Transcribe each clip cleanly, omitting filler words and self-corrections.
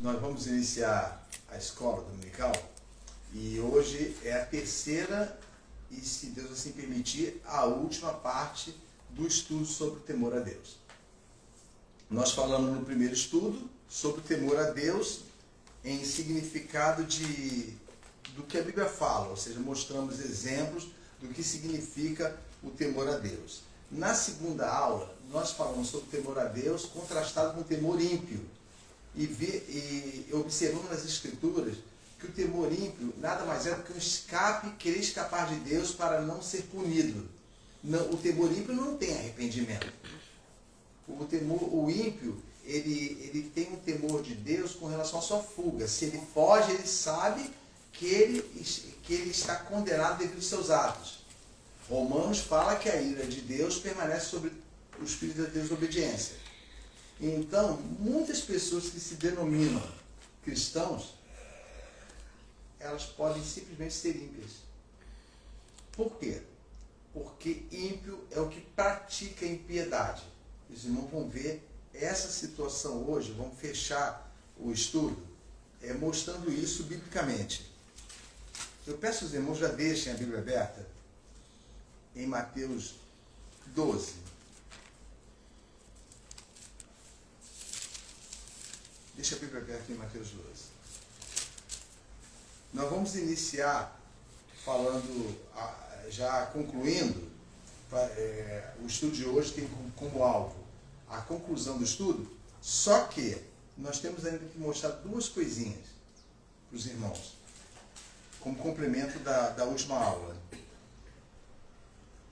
Nós vamos iniciar a escola dominical e hoje é a terceira e, se Deus assim permitir, a última parte do estudo sobre o temor a Deus. Nós falamos no primeiro estudo sobre o temor a Deus em significado do que a Bíblia fala, ou seja, mostramos exemplos do que significa o temor a Deus. Na segunda aula, nós falamos sobre o temor a Deus contrastado com o temor ímpio. E observamos nas Escrituras que o temor ímpio nada mais é do que um escape, querer escapar de Deus para não ser punido. Não, o temor ímpio não tem arrependimento. O ímpio, ele tem um temor de Deus com relação à sua fuga. Se ele foge, ele sabe que ele está condenado devido aos seus atos. Romanos fala que a ira de Deus permanece sobre o espírito da desobediência. Então, muitas pessoas que se denominam cristãos, elas podem simplesmente ser ímpias. Por quê? Porque ímpio é o que pratica impiedade. Os irmãos vão ver essa situação hoje, vamos fechar o estudo, mostrando isso biblicamente. Eu peço aos irmãos, já deixem a Bíblia aberta em Mateus 12. Deixa a Bíblia aberta em Mateus 12. Nós vamos iniciar falando, já concluindo, o estudo de hoje tem como alvo a conclusão do estudo, só que nós temos ainda que mostrar duas coisinhas para os irmãos, como complemento da última aula.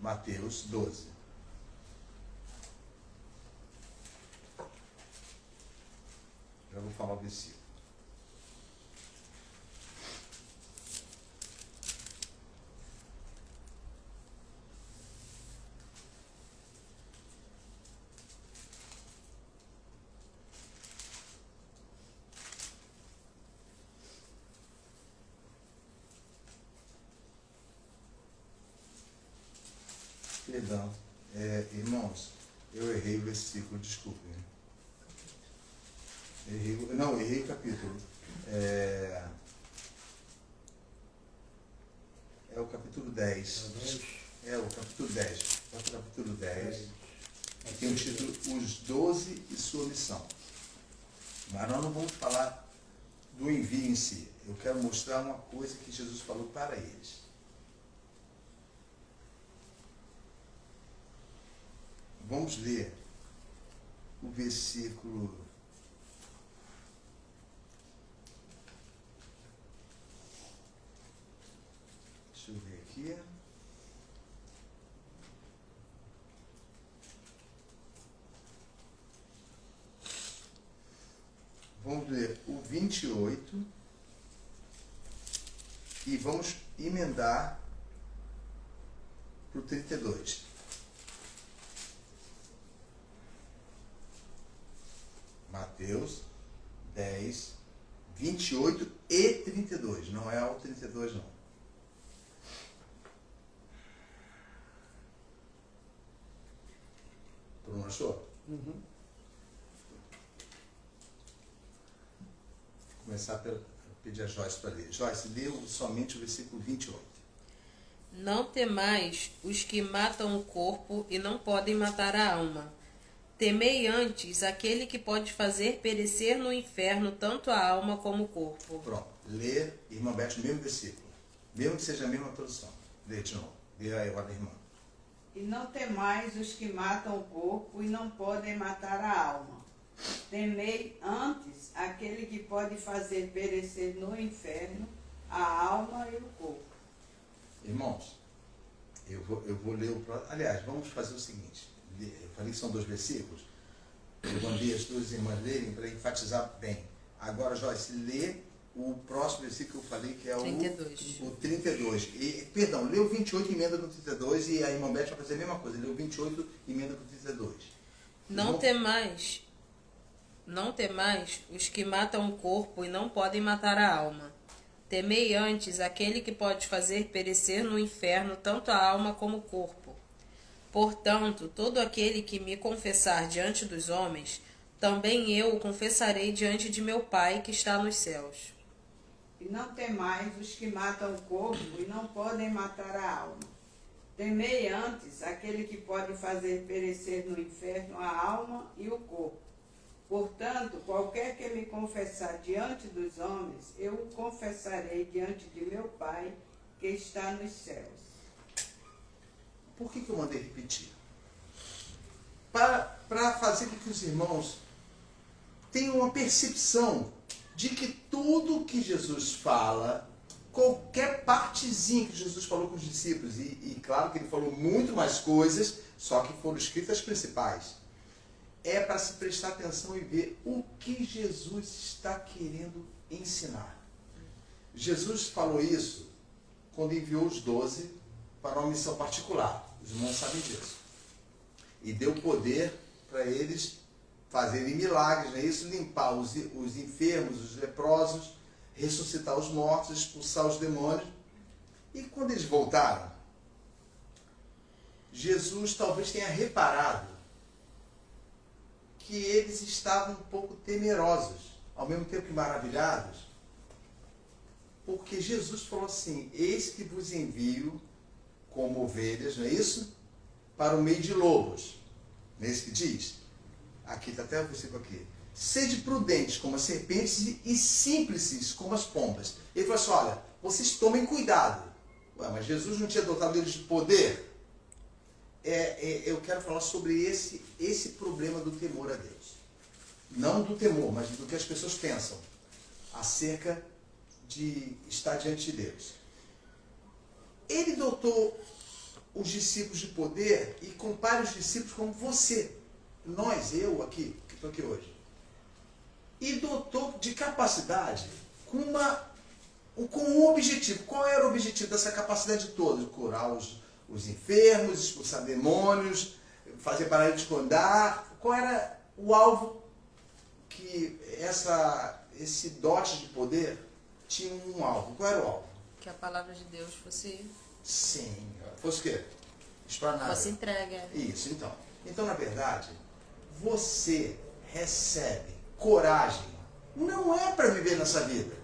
Mateus 12. Já vou falar o versículo. Perdão, irmãos, eu errei o versículo, desculpem. Errei o capítulo. É o capítulo 10. É o capítulo 10. O capítulo 10. Tem o título Os 12 e sua missão. Mas nós não vamos falar do envio em si. Eu quero mostrar uma coisa que Jesus falou para eles. Vamos ler o versículo. Deixa eu ver aqui. Vamos ler o 28 e vamos emendar para o 32. Mateus 10, 28 e 32. Não é o 32, não. Todo mundo achou? Uhum. Vou começar a pedir a Joyce para ler. Joyce, lê somente o versículo 28. Não temais os que matam o corpo e não podem matar a alma. Temei antes aquele que pode fazer perecer no inferno tanto a alma como o corpo. Pronto. Lê, irmã Beth, o mesmo versículo. Mesmo que seja a mesma tradução. Lê de novo. Lê a ordem, irmã. E não temais os que matam o corpo e não podem matar a alma. Temei antes aquele que pode fazer perecer no inferno a alma e o corpo. Irmãos, eu vou ler o próximo. Aliás, vamos fazer o seguinte. Eu falei que são 2 versículos. Eu mandei as duas irmãs lerem para enfatizar bem. Agora, Joyce, lê o próximo versículo que eu falei, que é 32. O 32. Perdão, lê o 28 e emenda com o 32 e a irmã Beth vai fazer a mesma coisa. Lê o 28 e emenda com o 32. Não temais os que matam o corpo e não podem matar a alma. Temei antes aquele que pode fazer perecer no inferno tanto a alma como o corpo. Portanto, todo aquele que me confessar diante dos homens, também eu o confessarei diante de meu Pai que está nos céus. E não temais os que matam o corpo e não podem matar a alma. Temei antes aquele que pode fazer perecer no inferno a alma e o corpo. Portanto, qualquer que me confessar diante dos homens, eu o confessarei diante de meu Pai que está nos céus. Por que eu mandei repetir? Para fazer com que os irmãos tenham uma percepção de que tudo que Jesus fala, qualquer partezinha que Jesus falou com os discípulos, e claro que ele falou muito mais coisas, só que foram escritas as principais, é para se prestar atenção e ver o que Jesus está querendo ensinar. Jesus falou isso quando enviou os 12 para uma missão particular. Os irmãos sabem disso. E deu poder para eles fazerem milagres, não é isso? Limpar os enfermos, os leprosos, ressuscitar os mortos, expulsar os demônios. E quando eles voltaram, Jesus talvez tenha reparado que eles estavam um pouco temerosos, ao mesmo tempo que maravilhados, porque Jesus falou assim: eis que vos envio como ovelhas, não é isso? Para o meio de lobos. Não é isso que diz? Aqui está até o versículo aqui. Sede prudentes como as serpentes e simples como as pombas. Ele falou assim: olha, vocês tomem cuidado. Ué, mas Jesus não tinha dotado eles de poder? Eu quero falar sobre esse problema do temor a Deus. Não do temor, mas do que as pessoas pensam acerca de estar diante de Deus. Ele dotou os discípulos de poder e compara os discípulos como você, nós, eu aqui, que estou aqui hoje. E dotou de capacidade com um objetivo. Qual era o objetivo dessa capacidade toda? Curar os enfermos, expulsar demônios, fazer paralítico andar. Qual era o alvo que esse dote de poder tinha um alvo? Qual era o alvo? Que a palavra de Deus fosse... Sim. Fosse o quê? Explanada. Fosse entregue. Isso, então. Então, na verdade, você recebe coragem. Não é para viver nessa vida.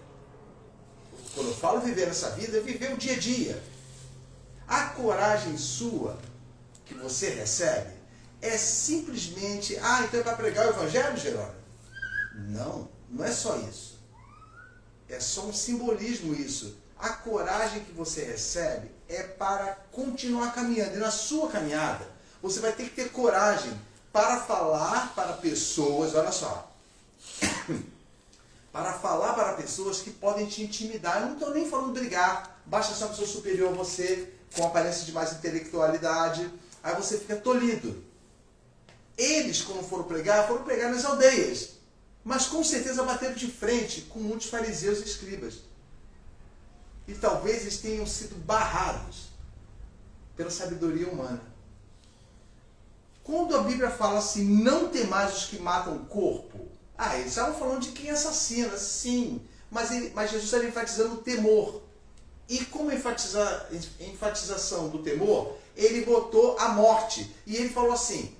Quando eu falo viver nessa vida, é viver o dia a dia. A coragem sua, que você recebe, é simplesmente... então é para pregar o Evangelho, Jerônimo? Não, não é só isso. É só um simbolismo isso. A coragem que você recebe é para continuar caminhando. E na sua caminhada, você vai ter que ter coragem para falar para pessoas, olha só, para falar para pessoas que podem te intimidar. Eu não estou nem falando brigar, basta ser uma pessoa superior a você, com aparência de mais intelectualidade, aí você fica tolhido. Eles, quando foram pregar nas aldeias, mas com certeza bateram de frente com muitos fariseus e escribas. E talvez eles tenham sido barrados pela sabedoria humana. Quando a Bíblia fala assim, não temais os que matam o corpo, eles estavam falando de quem assassina, sim, mas Jesus estava enfatizando o temor. E como enfatização do temor, ele botou a morte. E ele falou assim: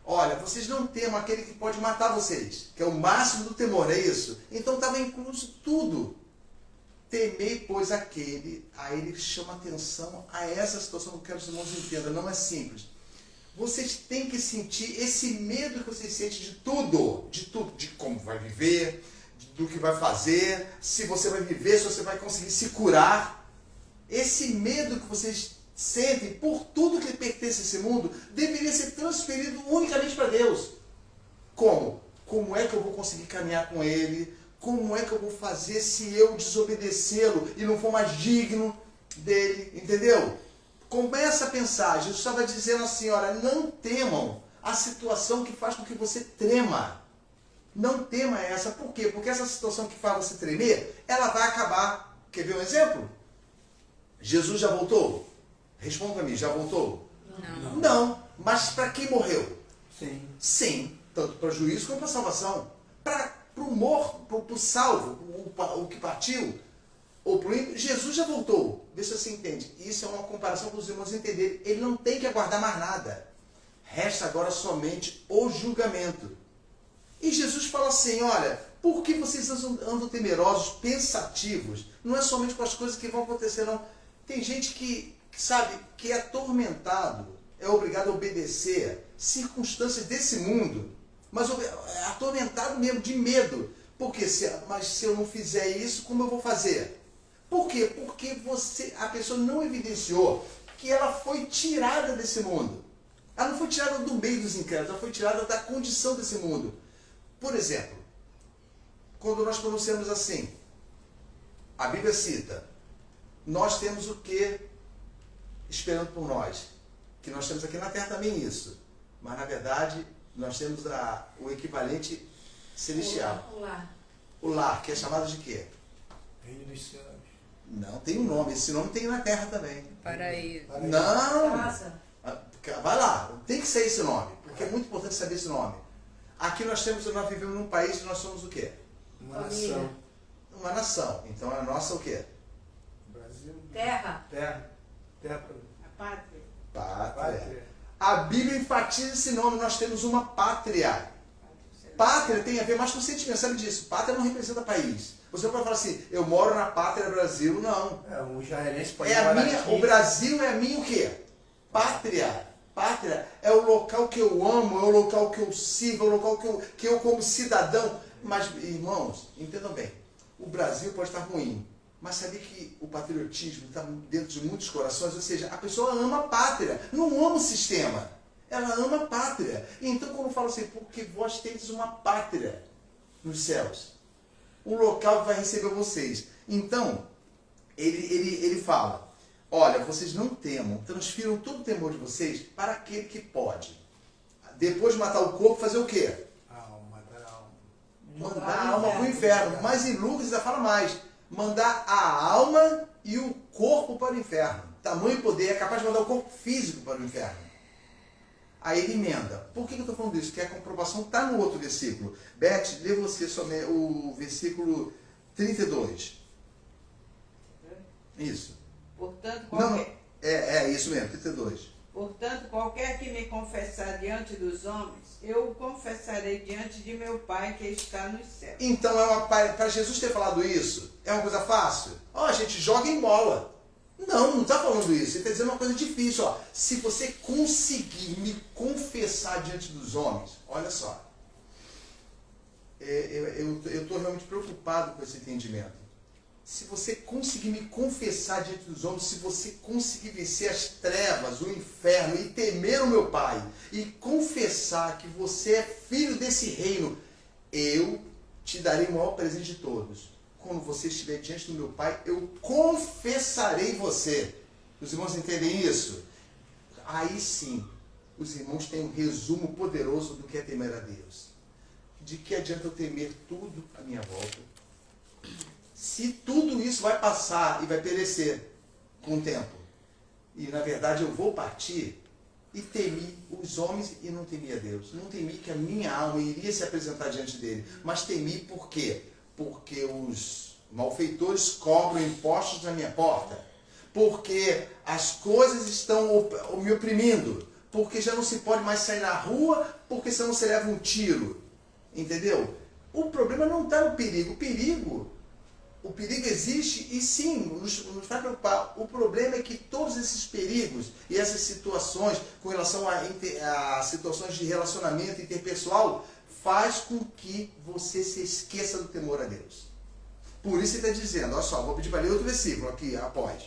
olha, vocês não temam aquele que pode matar vocês, que é o máximo do temor, é isso? Então estava incluso tudo. Temei, pois, aquele. Aí ele chama atenção a essa situação que eu quero que os irmãos entendam. Não é simples. Vocês têm que sentir esse medo que vocês sentem de tudo, de como vai viver, do que vai fazer, se você vai viver, se você vai conseguir se curar. Esse medo que vocês sentem por tudo que pertence a esse mundo deveria ser transferido unicamente para Deus. Como? Como é que eu vou conseguir caminhar com Ele? Como é que eu vou fazer se eu desobedecê-lo e não for mais digno dele? Entendeu? Começa a pensar. Jesus estava dizendo assim, olha, não temam a situação que faz com que você trema. Não tema essa. Por quê? Porque essa situação que faz você tremer, ela vai acabar. Quer ver um exemplo? Jesus já voltou? Responda para mim, já voltou? Não. Não. Mas para quem morreu? Sim. Sim. Tanto para juízo como para salvação. Para o salvo, o que partiu, ou para o ímpio, Jesus já voltou. Vê se você entende. Isso é uma comparação para os irmãos entenderem. Ele não tem que aguardar mais nada. Resta agora somente o julgamento. E Jesus fala assim, olha, por que vocês andam temerosos, pensativos? Não é somente com as coisas que vão acontecer, não. Tem gente que sabe, que é atormentado, é obrigado a obedecer circunstâncias desse mundo, mas é atormentado mesmo, de medo. Porque mas se eu não fizer isso, como eu vou fazer? Por quê? Porque a pessoa não evidenciou que ela foi tirada desse mundo. Ela não foi tirada do meio dos incrédulos, ela foi tirada da condição desse mundo. Por exemplo, quando nós pronunciamos assim, a Bíblia cita, nós temos o que esperando por nós? Que nós temos aqui na Terra também isso. Mas na verdade, nós temos o equivalente celestial. O lar, que é chamado de quê? Reino dos céus. Não, tem um nome. Esse nome tem na Terra também. Paraíso. Não! Casa. Vai lá, tem que ser esse nome, porque é muito importante saber esse nome. Aqui nós vivemos num país e nós somos o quê? Uma nação. Uma nação. Então a nossa o quê? Brasil. Terra. Terra. Terra A pátria. Pátria. A Bíblia enfatiza esse nome, nós temos uma pátria. Pátria tem a ver mais com sentimento, sabe disso? Pátria não representa país. Você não pode falar assim, eu moro na pátria Brasil, não. Um israelense pode É a morar minha, aqui. o Brasil é a minha o quê? Pátria. Pátria é o local que eu amo, é o local que eu sirvo, é o local que eu como cidadão. Mas, irmãos, entendam bem, o Brasil pode estar ruim, mas sabia que o patriotismo está dentro de muitos corações? Ou seja, a pessoa ama a pátria, não ama o sistema. Ela ama a pátria. Então, quando eu falo assim, porque vós tendes uma pátria nos céus, um local que vai receber vocês. Então, ele fala, olha, vocês não temam, transfiram todo o temor de vocês para aquele que pode. Depois de matar o corpo, fazer o quê? Matar a alma. Mandar a alma para o inferno. Mas em Lucas ainda fala mais. Mandar a alma e o corpo para o inferno. Tamanho poder é capaz de mandar o corpo físico para o inferno. Aí ele emenda. Por que eu estou falando isso? Porque a comprovação está no outro versículo. Beth, lê você somente o versículo 32. Isso. Portanto, Não, é isso mesmo, 32. Portanto, qualquer que me confessar diante dos homens, eu o confessarei diante de meu Pai que está nos céus. Então, para Jesus ter falado isso, é uma coisa fácil? A gente joga em bola. Não está falando isso. Ele está dizendo uma coisa difícil. Se você conseguir me confessar diante dos homens, olha só. Eu estou realmente preocupado com esse entendimento. Se você conseguir me confessar diante dos homens, se você conseguir vencer as trevas, o inferno e temer o meu Pai, e confessar que você é filho desse reino, eu te darei o maior presente de todos. Quando você estiver diante do meu Pai, eu confessarei você. Os irmãos entendem isso? Aí sim, os irmãos têm um resumo poderoso do que é temer a Deus. De que adianta eu temer tudo à minha volta? Se tudo isso vai passar e vai perecer com o tempo, e na verdade eu vou partir, e temi os homens e não temi a Deus. Não temi que a minha alma iria se apresentar diante dele, mas temi por quê? Porque os malfeitores cobram impostos na minha porta, porque as coisas estão me oprimindo, porque já não se pode mais sair na rua, porque senão você leva um tiro. Entendeu? O problema não está no perigo. O perigo existe e sim, nos vai preocupar. O problema é que todos esses perigos e essas situações com relação a situações de relacionamento interpessoal faz com que você se esqueça do temor a Deus. Por isso ele está dizendo, olha só, vou pedir para ler outro versículo aqui após.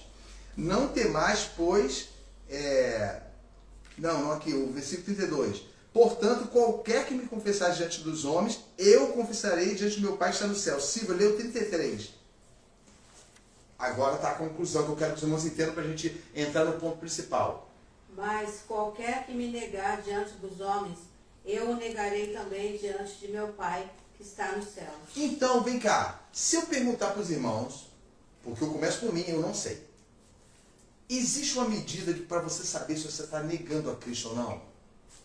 Não temais, pois... aqui, o versículo 32. Portanto, qualquer que me confessar diante dos homens, eu confessarei diante do meu Pai que está no céu. Silvia, lê o 33. Agora está a conclusão que eu quero que os irmãos entendam para a gente entrar no ponto principal. Mas qualquer que me negar diante dos homens, eu o negarei também diante de meu Pai que está no céu. Então, vem cá. Se eu perguntar para os irmãos, porque eu começo por mim, eu não sei. Existe uma medida para você saber se você está negando a Cristo ou não?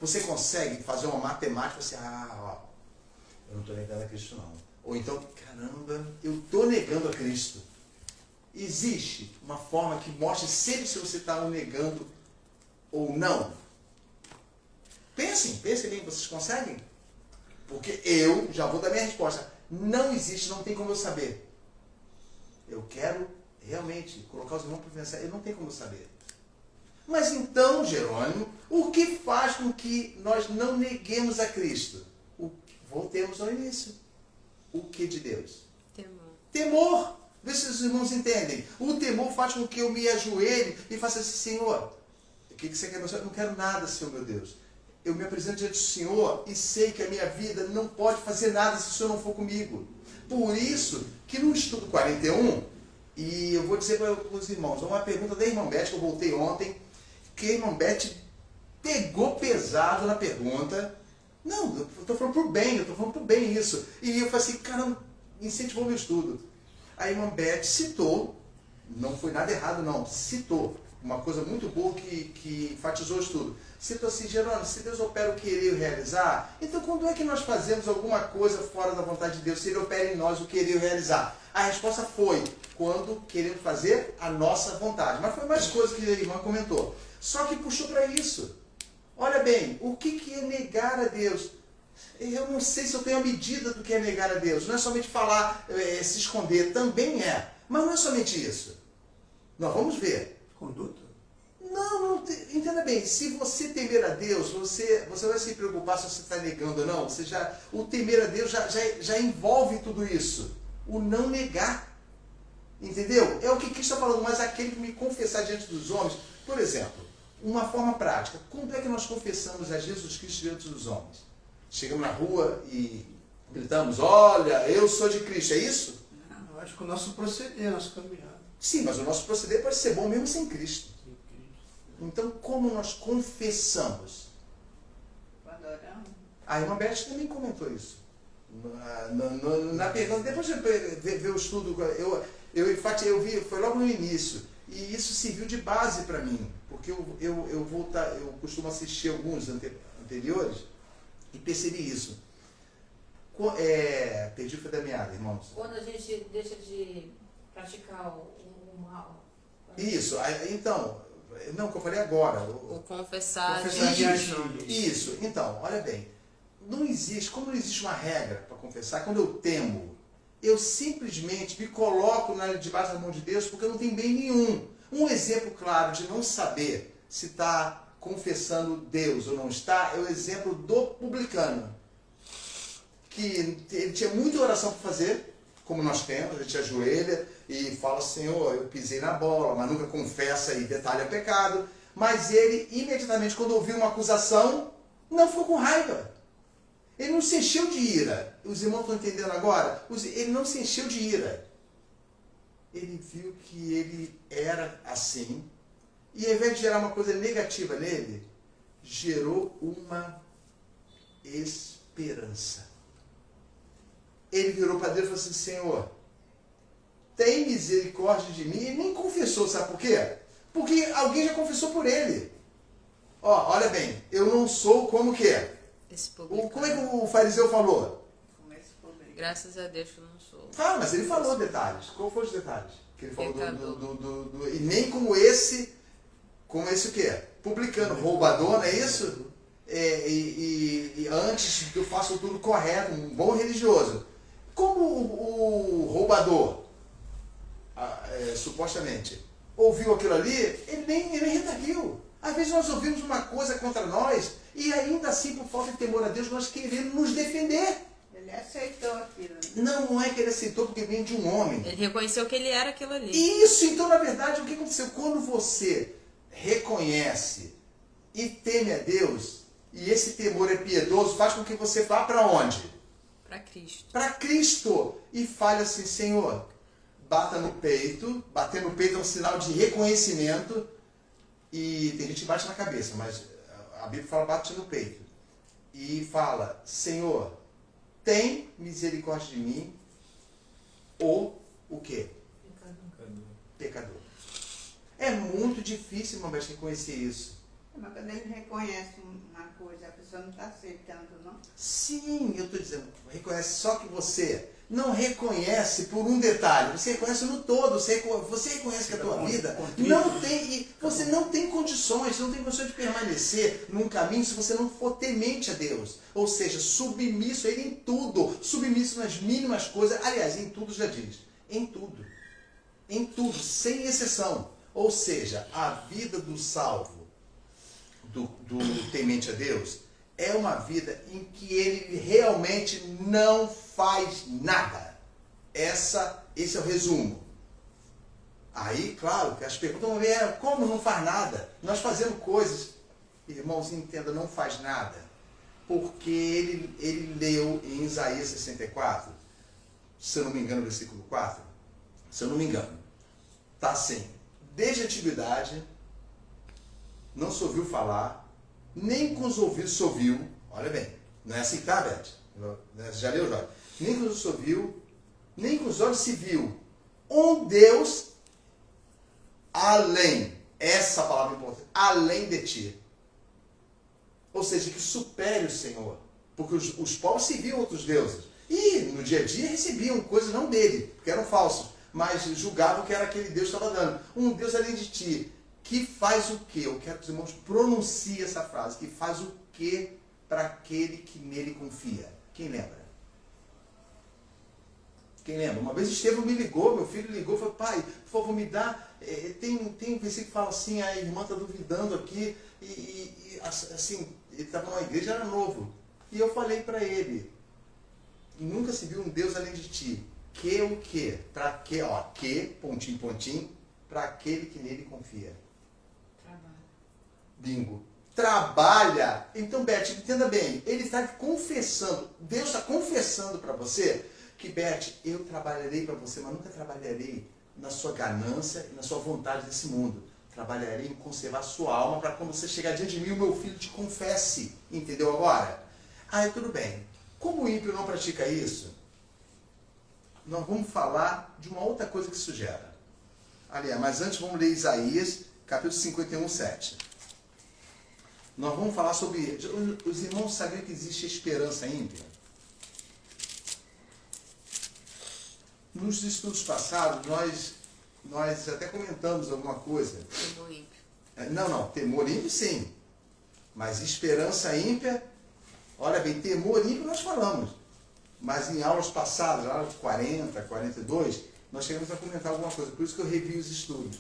Você consegue fazer uma matemática assim, eu não estou negando a Cristo não. Ou então, caramba, eu estou negando a Cristo. Existe uma forma que mostre sempre se você está o negando ou não? Pensem bem, vocês conseguem? Porque eu já vou dar minha resposta. Não existe, não tem como eu saber. Eu quero realmente colocar os irmãos para pensar. Eu não tenho como eu saber. Mas então, Jerônimo, o que faz com que nós não neguemos a Cristo? Voltemos ao início. O que de Deus? Temor. Temor. Vê se os irmãos entendem. O temor faz com que eu me ajoelhe e faça assim, Senhor, o que você quer? Eu não quero nada, Senhor meu Deus. Eu me apresento diante do Senhor e sei que a minha vida não pode fazer nada se o Senhor não for comigo. Por isso que no estudo 41, e eu vou dizer para os irmãos, uma pergunta da irmã Beth, que eu voltei ontem, que a irmã Beth pegou pesado na pergunta. Não, eu estou falando por bem, eu estou falando por bem isso. E eu falei assim, caramba, incentivou meu estudo. A irmã Beth citou, não foi nada errado não, citou uma coisa muito boa que enfatizou o estudo. Citou assim, Jerônimo, se Deus opera o querer e o realizar, então quando é que nós fazemos alguma coisa fora da vontade de Deus, se Ele opera em nós o querer e o realizar? A resposta foi, quando queremos fazer a nossa vontade. Mas foi mais coisa que a irmã comentou. Só que puxou para isso. Olha bem, o que é negar a Deus? Eu não sei se eu tenho a medida do que é negar a Deus. Não é somente falar, se esconder, também é. Mas não é somente isso. Nós vamos ver. Conduta? Não, entenda bem, se você temer a Deus, você vai se preocupar se você está negando ou não. O temer a Deus já envolve tudo isso. O não negar. Entendeu? É o que Cristo está falando, mas aquele que me confessar diante dos homens, por exemplo, uma forma prática, como é que nós confessamos a Jesus Cristo diante dos homens? Chegamos na rua e gritamos, olha, eu sou de Cristo, é isso? Não, eu acho que o nosso proceder, nosso caminhar. Sim, mas o nosso proceder pode ser bom mesmo sem Cristo. Então, como nós confessamos? Quando oramos. A irmã Beth também comentou isso. Na pergunta, depois de ver o estudo, eu vi, foi logo no início. E isso serviu de base para mim. Porque eu costumo assistir alguns anteriores e percebi isso. Perdi o fio da meada, irmãos. Quando a gente deixa de praticar o mal. Isso, então, não, que eu falei agora. O confessar Confessar diante diante dos homens. Isso, então, olha bem. Como não existe uma regra para confessar, quando eu temo, eu simplesmente me coloco debaixo da mão de Deus porque eu não tenho bem nenhum. Um exemplo claro de não saber se está confessando Deus ou não está é o exemplo do publicano. Que ele tinha muita oração para fazer, como nós temos, a gente ajoelha e fala, Senhor, eu pisei na bola, mas nunca confessa e detalha pecado. Mas ele, imediatamente, quando ouviu uma acusação, não ficou com raiva. Ele não se encheu de ira. Os irmãos estão entendendo agora? Ele não se encheu de ira. Ele viu que ele era assim. E ao invés de gerar uma coisa negativa nele, gerou uma esperança. Ele virou para Deus e falou assim, Senhor, tem misericórdia de mim. Ele nem confessou, sabe por quê? Porque alguém já confessou por ele. Olha bem, eu não sou como que é. Esse publicano. Como é que o fariseu falou? Graças a Deus que eu não sou. Mas ele falou detalhes. Qual foram os detalhes? Que ele falou Pecador. e nem como esse o quê? Publicano, roubador, não é isso? E antes eu faço tudo correto, um bom religioso. Como o roubador, supostamente, ouviu aquilo ali, ele nem redarguiu. Às vezes nós ouvimos uma coisa contra nós e ainda assim, por falta de temor a Deus, nós queremos nos defender. Ele aceitou aquilo. Né? Não é que ele aceitou porque vem de um homem. Ele reconheceu que ele era aquilo ali. Isso, então, na verdade, o que aconteceu? Quando você reconhece e teme a Deus, e esse temor é piedoso, faz com que você vá para onde? Para Cristo. Para Cristo. E fale assim, Senhor, bata no peito. Bater no peito é um sinal de reconhecimento. E tem gente que bate na cabeça, mas a Bíblia fala bate no peito. E fala, Senhor, tem misericórdia de mim, ou o quê? Pecador. É muito difícil, irmão, reconhecer isso. Mas quando ele reconhece uma coisa, a pessoa não está aceitando, não? Sim, eu estou dizendo, reconhece só que você não reconhece por um detalhe, você reconhece no todo, você reconhece que a tua vida você não tem condições de permanecer num caminho se você não for temente a Deus. Ou seja, submisso a Ele em tudo, submisso nas mínimas coisas, aliás, em tudo já diz, em tudo, sem exceção. Ou seja, a vida do salvo, do temente a Deus, é uma vida em que ele realmente não faz nada. Esse é o resumo. Aí, claro, que as perguntas vão ver, como não faz nada? Nós fazemos coisas, irmãos, entenda, não faz nada. Porque ele leu em Isaías 64, se eu não me engano, versículo 4, se eu não me engano, está assim: desde a antiguidade não se ouviu falar, nem com os ouvidos se ouviu, olha bem, não é assim, tá, Beth? Já leu, Jorge? Nem com os ouvidos se ouviu, nem com os olhos se viu um Deus além, essa palavra importante, além de ti. Ou seja, que supere o Senhor. Porque os povos serviam outros deuses. E no dia a dia recebiam coisas não dele, porque eram falsos, mas julgavam que era aquele Deus que estava dando. Um Deus além de ti. Que faz o quê? Eu quero que os irmãos pronunciem essa frase. Que faz o quê para aquele que nele confia? Quem lembra? Quem lembra? Uma vez Estevão me ligou, meu filho ligou e falou: pai, por favor, me dá. Tem um versículo que fala assim, a irmã está duvidando aqui. E assim, ele estava numa igreja, era novo. E eu falei para ele: nunca se viu um Deus além de ti. Que o quê? Para quê? Ó, que, pontinho, pontinho, para aquele que nele confia. Bingo. Trabalha. Então, Beth, entenda bem. Ele está confessando. Deus está confessando para você que, Beth, eu trabalharei para você, mas nunca trabalharei na sua ganância e na sua vontade desse mundo. Trabalharei em conservar a sua alma para quando você chegar diante de mim, o meu filho te confesse. Entendeu agora? Aí, tudo bem. Como o ímpio não pratica isso, nós vamos falar de uma outra coisa que isso gera. Aliás, mas antes vamos ler Isaías, capítulo 51, 7. Nós vamos falar sobre... Os irmãos sabiam que existe esperança ímpia? Nos estudos passados, nós até comentamos alguma coisa. Temor ímpio. Não, temor ímpio sim. Mas esperança ímpia, olha bem, temor ímpio nós falamos. Mas em aulas passadas, aulas 40, 42, nós chegamos a comentar alguma coisa. Por isso que eu revi os estudos.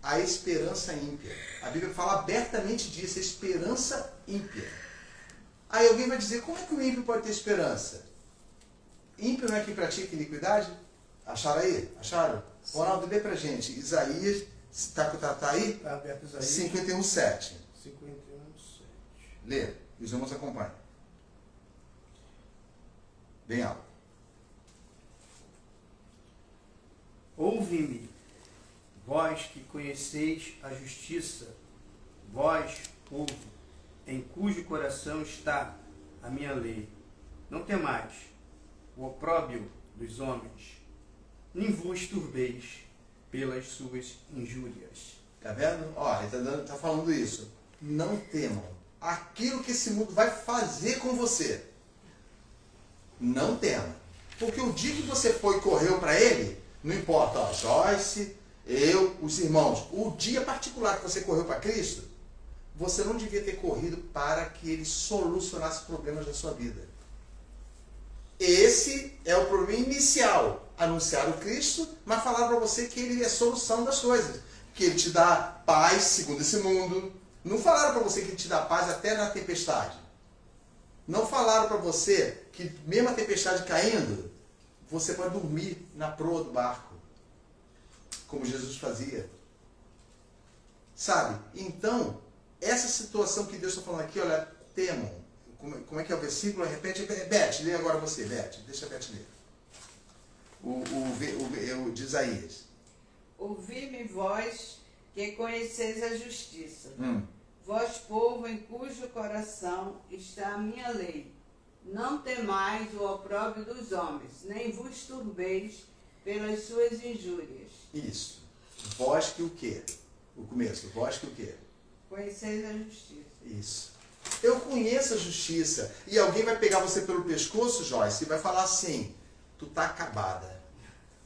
A esperança ímpia. A Bíblia fala abertamente disso, a esperança ímpia. Aí alguém vai dizer, como é que o ímpio pode ter esperança? Ímpio não é quem pratica iniquidade? Acharam aí? Acharam? Ronaldo, lê pra gente. Isaías, tá aí? Está aberto Isaías 51, 7. 51, 7. Lê, os irmãos acompanham. Bem alto. Ouve-me, vós que conheceis a justiça, vós, povo, em cujo coração está a minha lei. Não temais o opróbio dos homens, nem vos turbeis pelas suas injúrias. Tá vendo? Ó, ele tá falando isso. Não temam aquilo que esse mundo vai fazer com você. Não tema. Porque o dia que você foi e correu para ele, não importa, ó, Joyce, eu, os irmãos, o dia particular que você correu para Cristo, você não devia ter corrido para que ele solucionasse os problemas da sua vida. Esse é o problema inicial. Anunciar o Cristo, mas falar para você que ele é a solução das coisas. Que ele te dá paz segundo esse mundo. Não falaram para você que ele te dá paz até na tempestade. Não falaram para você que mesmo a tempestade caindo, você pode dormir na proa do barco. Como Jesus fazia. Sabe? Então, essa situação que Deus está falando aqui, olha, temam. Como é que é o versículo? Repete, Beth, lê agora você, Beth. Deixa a Beth ler. O de Isaías. Ouvi-me, vós, que conheceis a justiça. Vós, povo, em cujo coração está a minha lei. Não temais o opróbrio dos homens, nem vos turbeis pelas suas injúrias. Isso. Vós que o quê? O começo. Vós que o quê? Conheceis a justiça. Isso. Eu conheço a justiça. E alguém vai pegar você pelo pescoço, Joyce, e vai falar assim: tu tá acabada.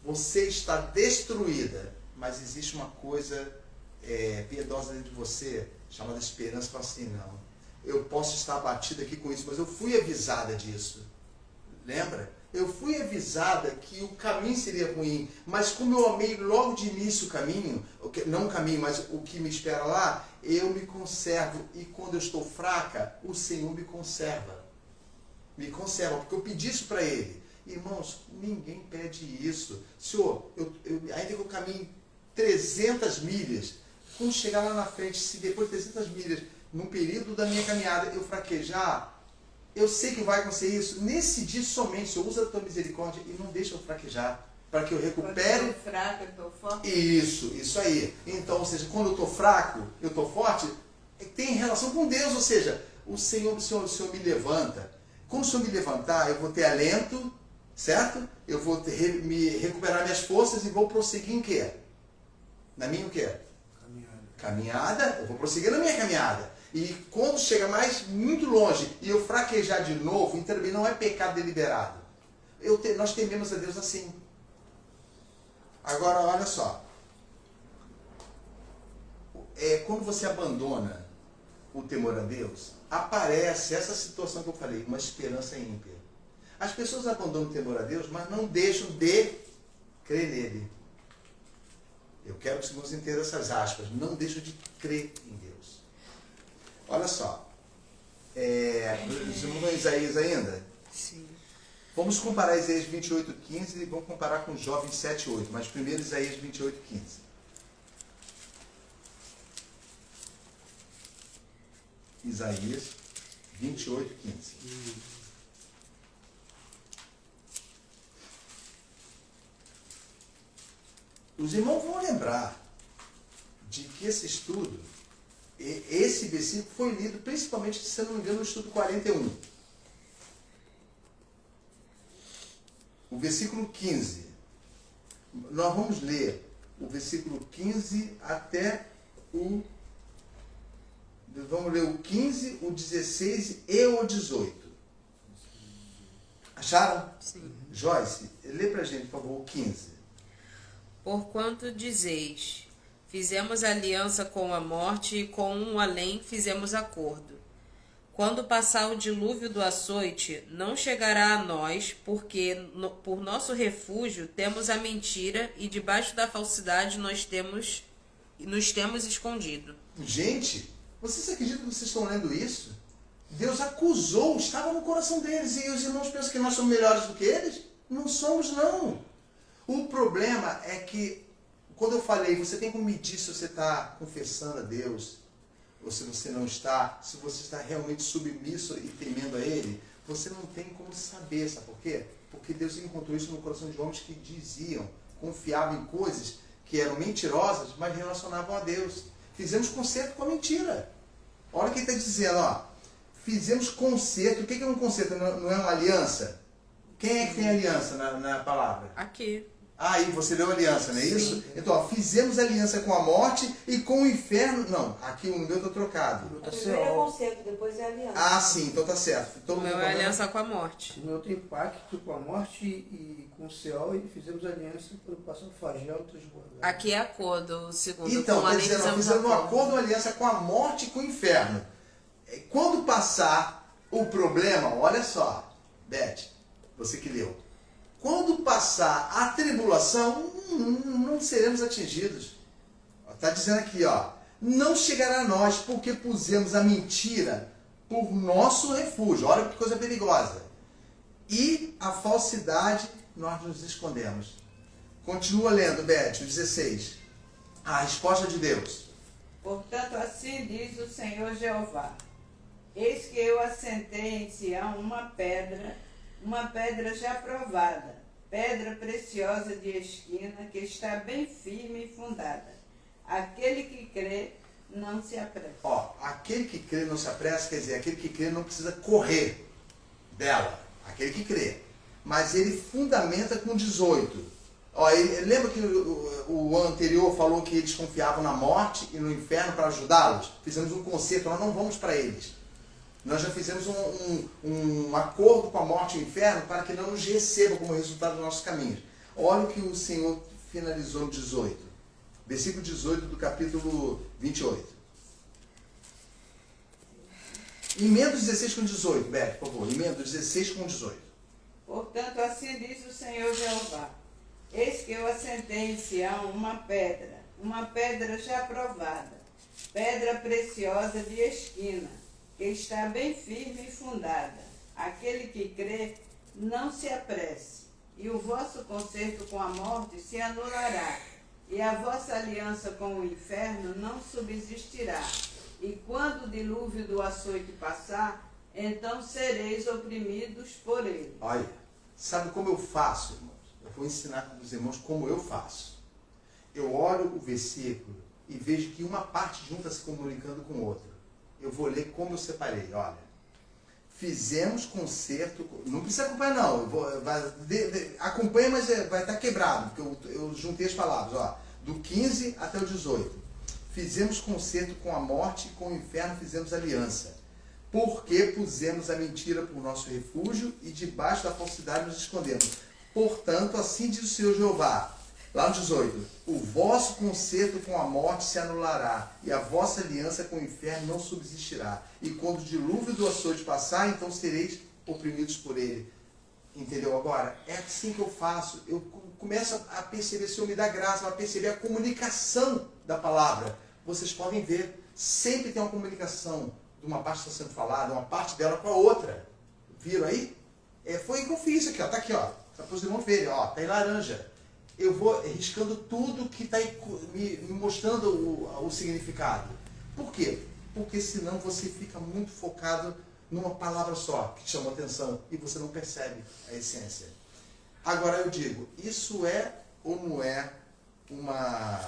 Você está destruída. Mas existe uma coisa piedosa dentro de você, chamada esperança. Fala assim, não, eu posso estar abatida aqui com isso, mas eu fui avisada disso. Lembra? Eu fui avisada que o caminho seria ruim, mas como eu amei logo de início o caminho, não o caminho, mas o que me espera lá, eu me conservo. E quando eu estou fraca, o Senhor me conserva. Me conserva, porque eu pedi isso para Ele. Irmãos, ninguém pede isso. Senhor, ainda que eu caminhe 300 milhas, quando chegar lá na frente, se depois de 300 milhas, num período da minha caminhada, eu fraquejar, eu sei que vai acontecer isso. Nesse dia somente, Senhor, usa a tua misericórdia e não deixa eu fraquejar, para que eu recupere. Quando eu estou fraco, eu estou forte. Isso aí. Então, ou seja, quando eu estou fraco, eu estou forte, tem relação com Deus, ou seja, o Senhor me levanta. Quando o Senhor me levantar, eu vou ter alento, certo? Eu vou me recuperar minhas forças e vou prosseguir em quê? Na minha o quê? Caminhada. Eu vou prosseguir na minha caminhada. E quando chega muito longe e eu fraquejar de novo, então também não é pecado deliberado. Nós tememos a Deus assim. Agora, olha só. Quando você abandona o temor a Deus, aparece essa situação que eu falei, uma esperança ímpia. As pessoas abandonam o temor a Deus, mas não deixam de crer nele. Eu quero que os irmãos entendam essas aspas. Não deixam de crer em Deus. Olha só. Os irmãos vão em Isaías ainda? Sim. Vamos comparar Isaías 28:15 e vamos comparar com Jó 27:8. Mas primeiro Isaías 28:15. Isaías 28:15. Os irmãos vão lembrar de que esse estudo, esse versículo foi lido principalmente, se não me engano, no estudo 41. O versículo 15. Nós vamos ler o versículo 15 até o... Vamos ler o 15, o 16 e o 18. Acharam? Sim. Joyce, lê pra gente, por favor, o 15. Porquanto dizeis, fizemos aliança com a morte e com um além fizemos acordo. Quando passar o dilúvio do açoite, não chegará a nós, porque por nosso refúgio temos a mentira e debaixo da falsidade nos temos escondido. Gente, vocês acreditam que vocês estão lendo isso? Deus acusou, estava no coração deles. E os irmãos pensam que nós somos melhores do que eles? Não somos, não. O problema é que, quando eu falei, você tem como medir se você está confessando a Deus, ou se você não está, se você está realmente submisso e temendo a Ele, você não tem como saber, sabe por quê? Porque Deus encontrou isso no coração de homens que diziam, confiavam em coisas que eram mentirosas, mas relacionavam a Deus. Fizemos concerto com a mentira. Olha o que ele está dizendo, ó. Fizemos concerto. O que é um concerto? Não é uma aliança? Quem é que tem aliança na palavra? Aqui. Ah, e você leu aliança, não é isso? Sim. Então, ó, fizemos aliança com a morte e com o inferno. Não, aqui o meu está trocado. Primeiro é conceito, depois é aliança. Ah, sim, então tá certo. O meu é aliança com a morte. O meu tem pacto com a morte e com o Seol, e fizemos aliança quando passar o flagelo transbordar. Aqui é acordo, o segundo. Então, com a quer lei dizer, nós fizemos um acordo, uma aliança com a morte e com o inferno. Quando passar o problema, olha só, Beth, você que leu. Quando passar a tribulação, não seremos atingidos. Está dizendo aqui, ó, não chegará a nós porque pusemos a mentira por nosso refúgio. Olha que coisa perigosa. E a falsidade nós nos escondemos. Continua lendo, Beth, o 16. A resposta de Deus. Portanto, assim diz o Senhor Jeová: eis que eu assentei em Sião uma pedra já provada, pedra preciosa de esquina, que está bem firme e fundada. Aquele que crê não se apressa. Ó, aquele que crê não se apressa, quer dizer, aquele que crê não precisa correr dela. Aquele que crê. Mas ele fundamenta com 18. Ó, lembra que o anterior falou que eles confiavam na morte e no inferno para ajudá-los? Fizemos um concerto, nós não vamos para eles. Nós já fizemos um acordo com a morte e o inferno para que não nos receba como resultado dos nossos caminhos. Olha o que o Senhor finalizou no 18. Versículo 18 do capítulo 28. Emenda 16 com 18, Beto, por favor. Emenda 16 com 18. Portanto, assim diz o Senhor Jeová: eis que eu assentei em Sião uma pedra já provada, pedra preciosa de esquina, que está bem firme e fundada. Aquele que crê, não se apresse, e o vosso concerto com a morte se anulará, e a vossa aliança com o inferno não subsistirá. E quando o dilúvio do açoite passar, então sereis oprimidos por ele. Olha, sabe como eu faço, irmãos? Eu vou ensinar para os irmãos como eu faço. Eu olho o versículo e vejo que uma parte junta se comunicando com outra. Eu vou ler como eu separei, olha. Fizemos concerto, não precisa acompanhar não, acompanha, mas vai estar quebrado, porque eu juntei as palavras, ó, do 15 até o 18. Fizemos concerto com a morte e com o inferno fizemos aliança, porque pusemos a mentira por nosso refúgio e debaixo da falsidade nos escondemos. Portanto, assim diz o Senhor Jeová, lá no 18, o vosso concerto com a morte se anulará, e a vossa aliança com o inferno não subsistirá. E quando o dilúvio do açoite passar, então sereis oprimidos por ele. Entendeu agora? É assim que eu faço. Eu começo a perceber, o Senhor me dá graça, a perceber a comunicação da palavra. Vocês podem ver, sempre tem uma comunicação de uma parte que está sendo falada, uma parte dela com a outra. Viram aí? Foi o que eu fiz aqui, ó. Tá aqui, ó. Para os irmãos verem, ó. Tá em laranja. Eu vou riscando tudo que está me mostrando o significado. Por quê? Porque senão você fica muito focado numa palavra só, que chama atenção, e você não percebe a essência. Agora eu digo, isso é ou não é uma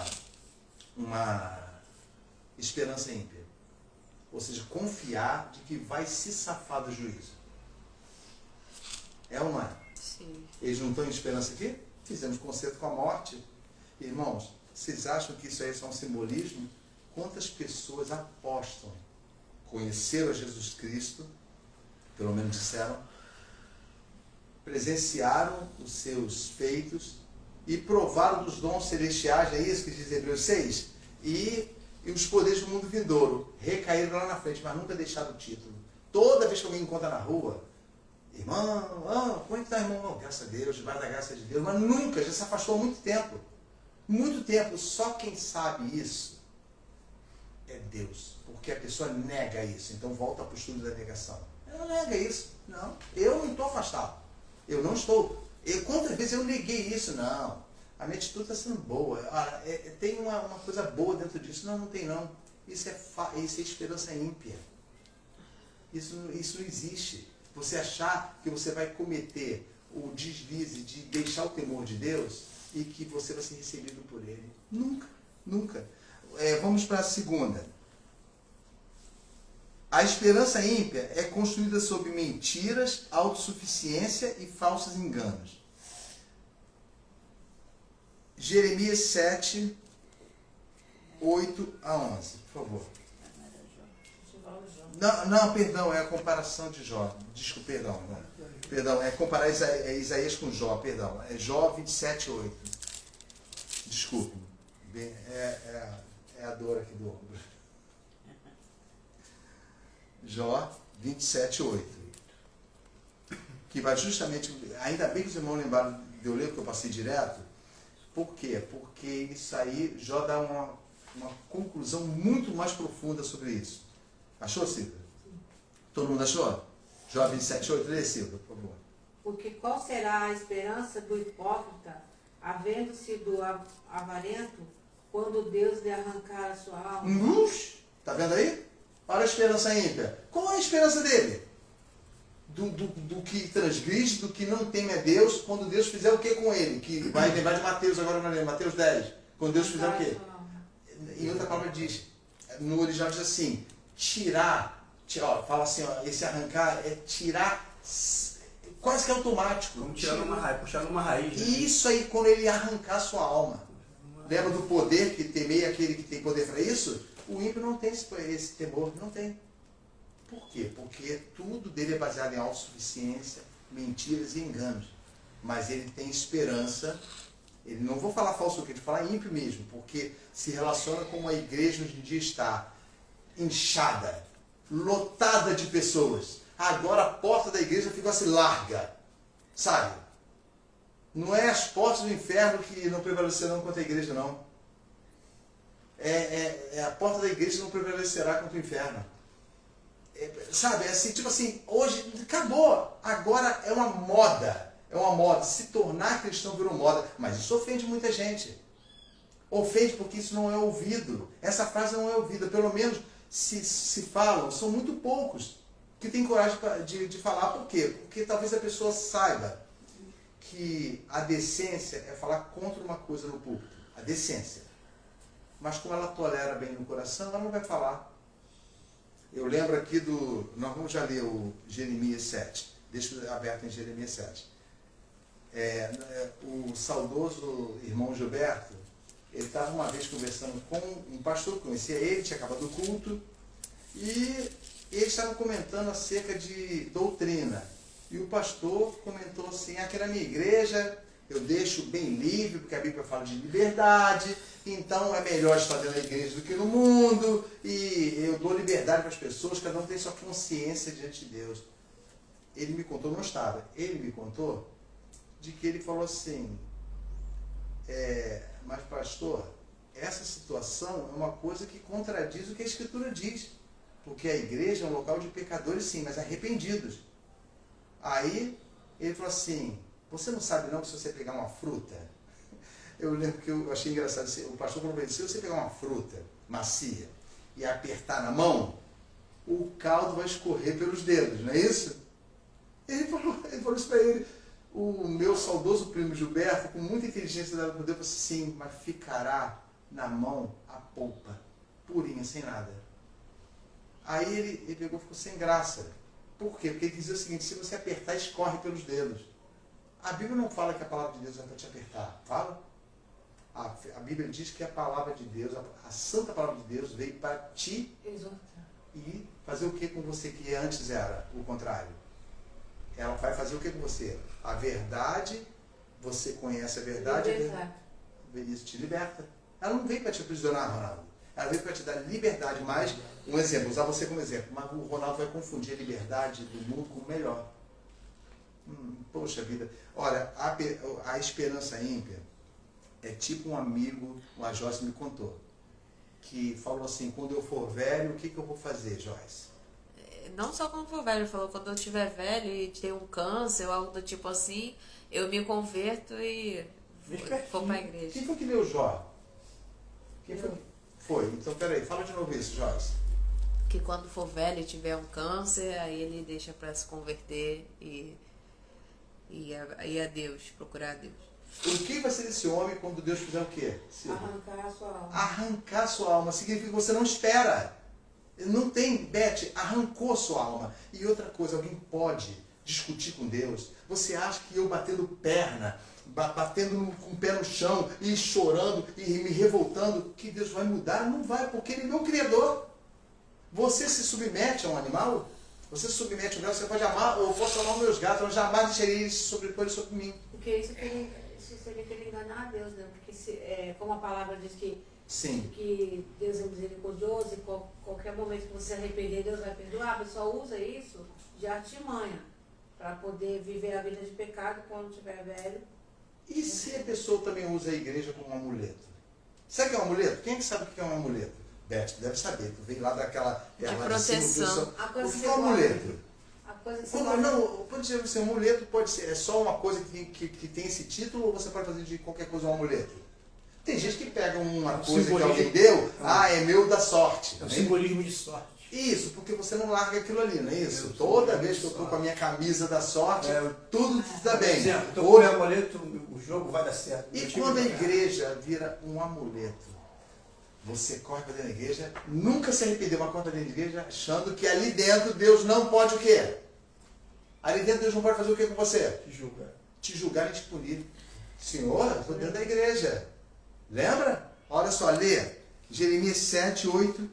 esperança ímpia? Ou seja, confiar de que vai se safar do juízo. É ou não é? Sim. Eles não estão em esperança aqui? Fizemos concerto com a morte. Irmãos, vocês acham que isso aí é só um simbolismo? Quantas pessoas apostam, conheceram a Jesus Cristo, pelo menos disseram, presenciaram os seus feitos e provaram dos dons celestiais, é isso que diz Hebreus 6? E os poderes do mundo vindouro recaíram lá na frente, mas nunca deixaram o título. Toda vez que alguém encontra na rua, irmão, como é que está, irmão? Não, graças a Deus, debaixo da graça de Deus, mas nunca, já se afastou há muito tempo. Muito tempo. Só quem sabe isso é Deus. Porque a pessoa nega isso. Então volta para o estudo da negação. Ela nega isso. Não, eu não estou afastado. Eu não estou. Quantas vezes eu neguei isso? Não. A minha atitude está sendo boa. Tem uma coisa boa dentro disso. Não, não tem não. Isso é esperança ímpia. Isso não existe. Você achar que você vai cometer o deslize de deixar o temor de Deus e que você vai ser recebido por Ele. Nunca, nunca. Vamos para a segunda. A esperança ímpia é construída sobre mentiras, autossuficiência e falsos enganos. Jeremias 7, 8 a 11, por favor. Não, perdão, é a comparação de Jó. Desculpa, perdão. Perdão, é comparar Isaías com Jó, perdão. É Jó 27, 8. Desculpe. É a dor aqui do ombro. Jó 27, 8. Que vai justamente... Ainda bem que os irmãos lembraram de eu ler, porque eu passei direto. Por quê? Porque isso aí, Jó dá uma conclusão muito mais profunda sobre isso. Achou, Silvia? Todo mundo achou? Jó 27, 8, lê, Silvia, por favor. Porque qual será a esperança do hipócrita, havendo-se do avarento, quando Deus lhe arrancar a sua alma? Tá vendo aí? Olha a esperança ímpia. Qual é a esperança dele? Do que transgride, do que não teme a Deus, quando Deus fizer o que com ele? Que vai lembrar de Mateus agora, não lembro. Mateus 10. Quando Deus fizer o quê? Em outra palavra diz, no original diz assim, tirar, ó, fala assim, ó, esse arrancar é tirar quase que automático. Vamos tirar numa raiz, puxar numa raiz. Né? Isso aí, quando ele arrancar a sua alma. Lembra do poder que temeia aquele que tem poder para isso? O ímpio não tem esse temor, não tem. Por quê? Porque tudo dele é baseado em autossuficiência, mentiras e enganos. Mas ele tem esperança. Ele não vou falar falso aqui, vou falar ímpio mesmo, porque se relaciona com uma igreja hoje em dia está inchada, lotada de pessoas. Agora a porta da igreja ficou assim larga, sabe? Não é as portas do inferno que não prevalecerão contra a igreja, não. É a porta da igreja que não prevalecerá contra o inferno. Sabe, é assim, tipo assim, hoje acabou, agora é uma moda. É uma moda. Se tornar cristão virou moda. Mas isso ofende muita gente. Ofende porque isso não é ouvido. Essa frase não é ouvida. Pelo menos se falam, são muito poucos que têm coragem de falar. Por quê? Porque talvez a pessoa saiba que a decência é falar contra uma coisa no púlpito. A decência. Mas como ela tolera bem no coração, ela não vai falar. Eu lembro aqui nós vamos já ler o Jeremias 7. Deixa aberto em Jeremias 7. O saudoso irmão Gilberto, ele estava uma vez conversando com um pastor que conhecia ele, tinha acabado o culto, e eles estavam comentando acerca de doutrina. E o pastor comentou assim, aqui na minha igreja eu deixo bem livre, porque a Bíblia fala de liberdade, então é melhor estar dentro da igreja do que no mundo, e eu dou liberdade para as pessoas, cada um tem sua consciência diante de Deus. Ele me contou, não estava, ele me contou de que ele falou assim, mas pastor, essa situação é uma coisa que contradiz o que a Escritura diz, porque a igreja é um local de pecadores sim, mas arrependidos. Aí ele falou assim, você não sabe não que se você pegar uma fruta, eu lembro que eu achei engraçado, o pastor falou, se você pegar uma fruta macia e apertar na mão, o caldo vai escorrer pelos dedos, não é isso? Ele falou isso para ele. O meu saudoso primo Gilberto, com muita inteligência dado por Deus, falou assim, sim, mas ficará na mão a polpa, purinha, sem nada. Aí ele pegou e ficou sem graça. Por quê? Porque ele dizia o seguinte, se você apertar, escorre pelos dedos. A Bíblia não fala que a palavra de Deus é para te apertar. Fala? A Bíblia diz que a palavra de Deus, a santa palavra de Deus, veio para te exortar. E fazer o que com você que antes era o contrário? Ela vai fazer o que com você? A verdade, você conhece a verdade, isso te liberta. Ela não veio para te aprisionar, Ronaldo. Ela veio para te dar liberdade. Mas, um exemplo, usar você como exemplo, mas o Ronaldo vai confundir a liberdade do mundo com o melhor. Poxa vida. Olha, a esperança ímpia é tipo um amigo, a Joyce me contou, que falou assim, quando eu for velho, o que eu vou fazer, Joyce? Não só quando for velho, ele falou, quando eu tiver velho e ter um câncer ou algo do tipo assim, eu me converto e vou para a igreja. Quem foi que leu Jó? Quem foi? Então, peraí, fala de novo isso, Joyce. Que quando for velho e tiver um câncer, aí ele deixa para se converter e a Deus, procurar a Deus. O que vai ser desse homem quando Deus fizer o quê? Arrancar a sua alma. Arrancar a sua alma significa que você não espera. Não tem, Beth, arrancou a sua alma. E outra coisa, alguém pode discutir com Deus? Você acha que eu batendo perna, batendo com o pé no chão e chorando e me revoltando, que Deus vai mudar? Não vai, porque Ele é meu Criador. Você se submete a um animal? Você se submete a um gato, você pode amar, eu posso amar meus gatos, eu jamais deixaria eles sobrepor sobre mim. Porque isso seria querer enganar a Deus, né? Porque como a palavra diz que sim, que Deus é misericordioso e qualquer momento que você se arrepender, Deus vai perdoar. A pessoa usa isso de artimanha para poder viver a vida de pecado quando estiver velho. E se a pessoa também usa a igreja como um amuleto? Sabe o que é um amuleto? Quem é que sabe o que é um amuleto? Beth, deve saber. Tu veio lá daquela... De proteção. O que é um amuleto? Pode ser assim, um amuleto pode ser só uma coisa que tem esse título, ou você pode fazer de qualquer coisa um amuleto? Tem gente que pega uma coisa que alguém deu, é meu da sorte. É um simbolismo de sorte. Isso, porque você não larga aquilo ali, não é isso? Toda vez que eu estou com a minha camisa da sorte, tudo está bem. Por exemplo, estou com o amuleto, o jogo vai dar certo. E quando a igreja vira um amuleto, você corre para dentro da igreja, nunca se arrependeu, mas corre para dentro da igreja achando que ali dentro Deus não pode o quê? Ali dentro Deus não pode fazer o quê com você? Te julgar. Te julgar e te punir. Senhor, eu estou dentro da igreja. Lembra? Olha só, lê Jeremias 7, 8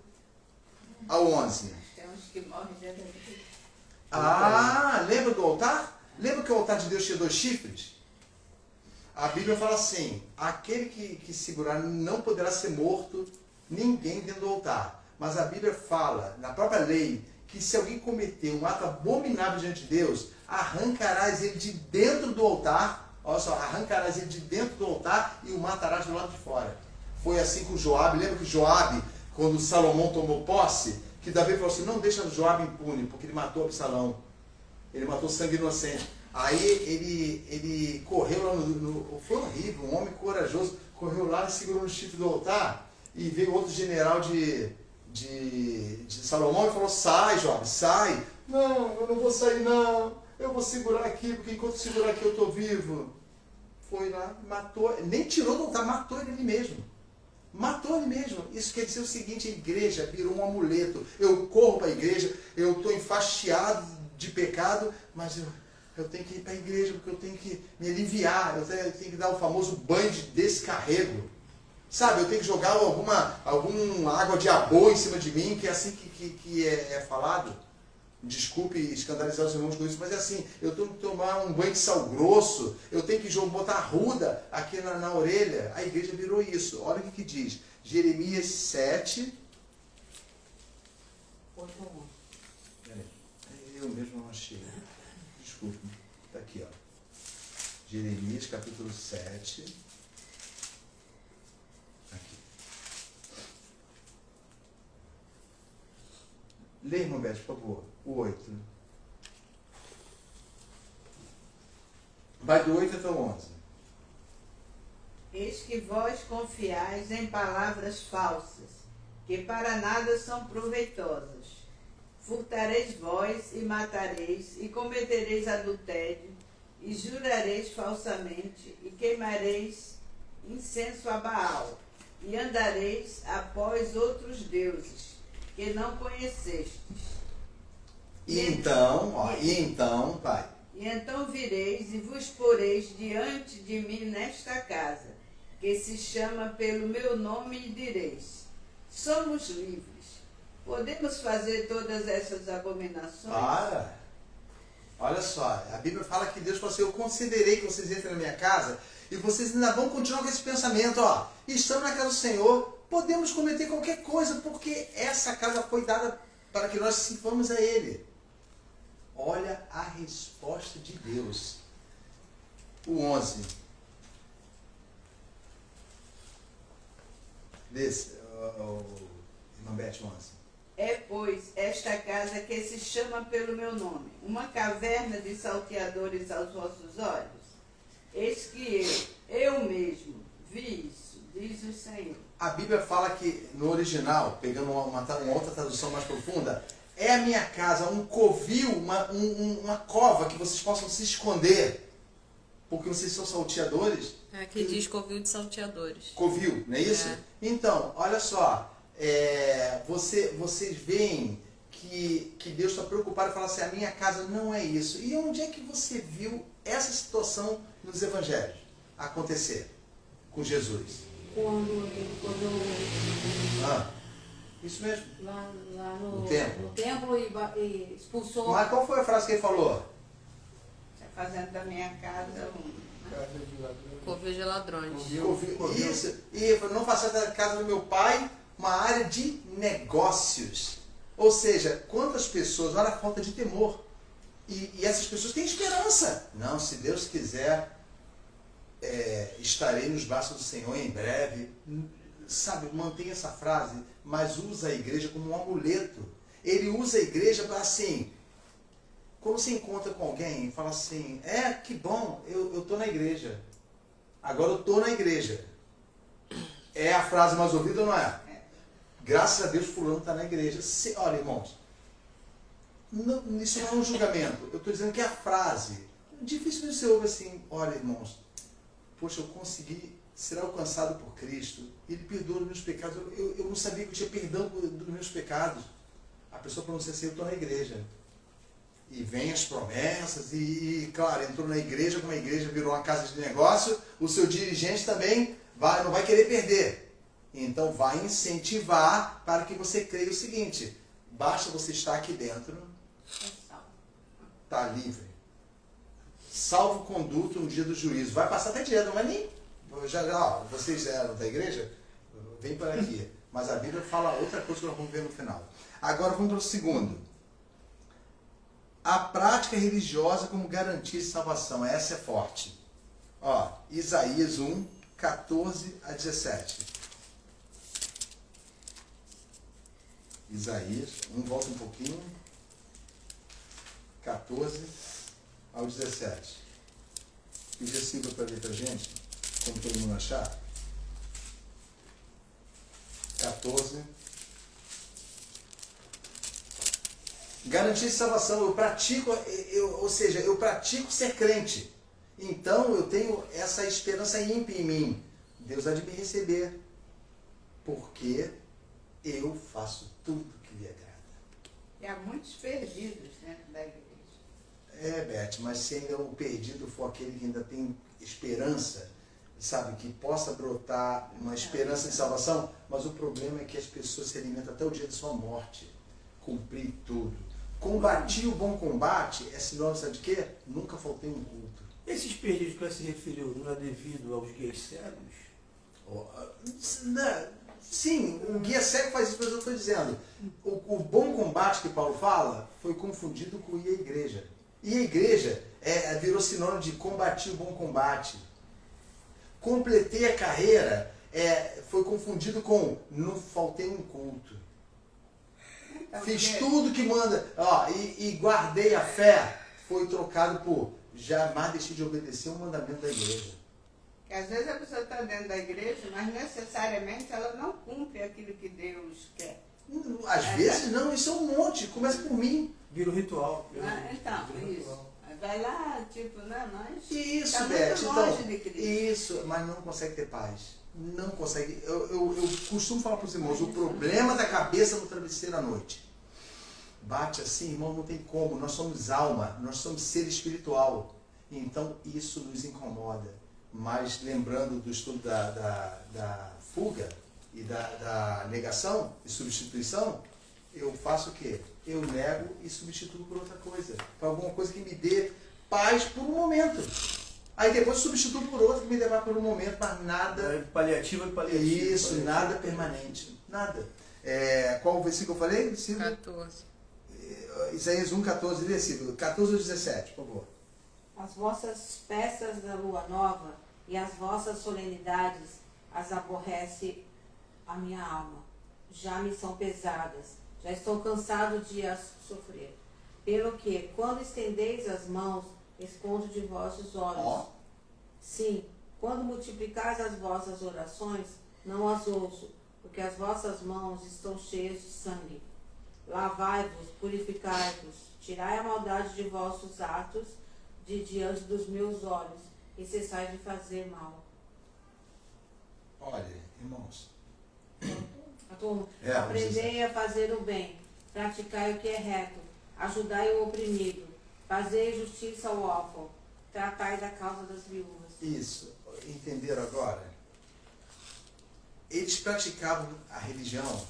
ao 11. Temos que morrem diante de Deus. Ah, lembra do altar? Lembra que o altar de Deus tinha 2 chifres? A Bíblia fala assim, aquele que segurar não poderá ser morto, ninguém dentro do altar. Mas a Bíblia fala, na própria lei, que se alguém cometer um ato abominável diante de Deus, arrancarás ele de dentro do altar, olha só, arrancarás ele de dentro do altar e o matarás do lado de fora. Foi assim com Joabe. Lembra que Joabe, quando Salomão tomou posse, que Davi falou assim, não deixa Joabe impune, porque ele matou Absalão. Ele matou sangue inocente. Aí ele correu lá foi horrível, um homem corajoso, correu lá e segurou no chifre do altar, e veio outro general de Salomão e falou, sai, Joabe, sai. Não, eu não vou sair não, eu vou segurar aqui, porque enquanto segurar aqui eu estou vivo. Foi lá, matou, nem tirou do altar, matou ele mesmo. Matou ele mesmo. Isso quer dizer o seguinte, a igreja virou um amuleto. Eu corro para a igreja, eu estou enfastiado de pecado, mas eu tenho que ir para a igreja, porque eu tenho que me aliviar, eu tenho que dar o famoso banho de descarrego. Sabe, eu tenho que jogar alguma água de aboa em cima de mim, que é assim que é falado. Desculpe escandalizar os irmãos com isso, mas é assim, eu tenho que tomar um banho de sal grosso, eu tenho que botar ruda aqui na orelha. A igreja virou isso. Olha o que diz. Jeremias 7. Eu mesmo não achei. Desculpe. Está aqui, ó. Jeremias capítulo 7. Aqui. Lê, irmão Beth, por favor. O 8. Vai do 8 até o 11. Eis que vós confiais em palavras falsas, que para nada são proveitosas. Furtareis vós e matareis, e cometereis adultério, e jurareis falsamente, e queimareis incenso a Baal, e andareis após outros deuses, que não conhecestes. E então, pai. E então vireis e vos poreis diante de mim nesta casa, que se chama pelo meu nome, e direis, somos livres. Podemos fazer todas essas abominações? Olha só, a Bíblia fala que Deus falou assim, eu considerei que vocês entrem na minha casa, e vocês ainda vão continuar com esse pensamento, ó, estamos na casa do Senhor, podemos cometer qualquer coisa, porque essa casa foi dada para que nós sirvamos a Ele. Olha a resposta de Deus. O 11. Desse, irmã Beth, 11. É, pois, esta casa que se chama pelo meu nome, uma caverna de salteadores aos vossos olhos? Eis que eu mesmo vi isso, diz o Senhor. A Bíblia fala que, no original, pegando uma outra tradução mais profunda, é a minha casa, um covil, uma cova que vocês possam se esconder, porque vocês são salteadores. Aqui diz covil de salteadores. Covil, não é isso? É. Então, olha só, vocês veem que Deus está preocupado e fala assim, a minha casa não é isso. E onde é que você viu essa situação nos evangelhos acontecer com Jesus? Quando Isso mesmo. lá No templo. no templo e expulsou. Mas qual foi a frase que ele falou? Fazendo da minha casa Covil de ladrões. Isso. E não faça da casa do meu pai uma área de negócios. Ou seja, quantas pessoas, olha a falta de temor. E essas pessoas têm esperança. Não, se Deus quiser, estarei nos braços do Senhor em breve. Sabe, mantenha essa frase, mas usa a igreja como um amuleto. Ele usa a igreja para assim, quando você encontra com alguém e fala assim, que bom, eu estou na igreja. Agora eu estou na igreja. É a frase mais ouvida ou não é? Graças a Deus fulano está na igreja. Olha, irmãos, isso não é um julgamento. Eu estou dizendo que é a frase. Dificilmente você ouve assim, olha, irmãos, poxa, eu consegui ser alcançado por Cristo. Ele perdoa os meus pecados. Eu não sabia que eu tinha perdão dos meus pecados. A pessoa pronuncia assim, eu estou na igreja. E vem as promessas, e claro, entrou na igreja, como a igreja virou uma casa de negócio, o seu dirigente também não vai querer perder. Então vai incentivar para que você creia o seguinte, Basta você estar aqui dentro, tá livre. Salvo conduto no dia do juízo. Vai passar até direto, não vai nem... ó, vocês eram da igreja? Vem para aqui. Mas a Bíblia fala outra coisa que nós vamos ver no final. Agora vamos para o segundo. A prática religiosa como garantia de salvação. Essa é forte. Ó, Isaías 1, 14 a 17. Isaías 1, volta um pouquinho. 14 ao 17. O versículo para ler para a gente, como todo mundo achar. 14. Garantia de salvação. Eu pratico, ou seja, eu pratico ser crente. Então eu tenho essa esperança ímpia em mim. Deus há de me receber. Porque eu faço tudo que lhe agrada. E há muitos perdidos dentro da igreja. Beth, mas se ainda o perdido for aquele que ainda tem esperança, sabe, que possa brotar uma esperança de salvação, mas o problema é que as pessoas se alimentam até o dia de sua morte. Cumprir tudo. Combati o bom combate é sinônimo, sabe de quê? Nunca faltei um culto. Esses perdidos que ela se referiu não é devido aos gays cegos? Sim, o guia cego faz isso, mas eu estou dizendo. O bom combate que Paulo fala foi confundido com ir à igreja. E a igreja virou sinônimo de combati o bom combate. Completei a carreira foi confundido com não faltei um culto. Fiz tudo que manda, e guardei a fé, foi trocado por jamais deixei de obedecer o mandamento da igreja. Que às vezes a pessoa está dentro da igreja, mas necessariamente ela não cumpre aquilo que Deus quer. Às vezes não, isso é um monte, começa por mim. Vira o ritual. Então, isso. Vai lá, tipo, né? Nós isso, tá Beth, muito longe então, de Cristo. isso, mas não consegue ter paz. Não consegue. Eu costumo falar para os irmãos, o problema da cabeça no travesseiro à noite. Bate assim, irmão, não tem como. Nós somos alma, nós somos ser espiritual. Então isso nos incomoda. Mas lembrando do estudo da fuga e da negação e substituição, eu faço o quê? Eu nego e substituo por outra coisa. Por alguma coisa que me dê paz por um momento. Aí depois substituo por outra que me dê paz por um momento, mas nada... Paliativa e paliativa. Isso, paliativa. Nada permanente. Nada. Qual o versículo que eu falei? 14. Isaías 1, 14, versículo 14 ou 17, por favor. As vossas festas da lua nova e as vossas solenidades as aborrece a minha alma. Já me são pesadas, já estou cansado de as sofrer. Pelo que, quando estendeis as mãos, escondo de vossos olhos. Sim, quando multiplicais as vossas orações, não as ouço, porque as vossas mãos estão cheias de sangue. Lavai-vos, purificai-vos, tirai a maldade de vossos atos de diante dos meus olhos, e cessai de fazer mal. Olha, irmãos. Aprendei a fazer o bem, praticai o que é reto, ajudai o oprimido, fazei justiça ao órfão, tratai da causa das viúvas. Isso, entenderam agora? Eles praticavam a religião,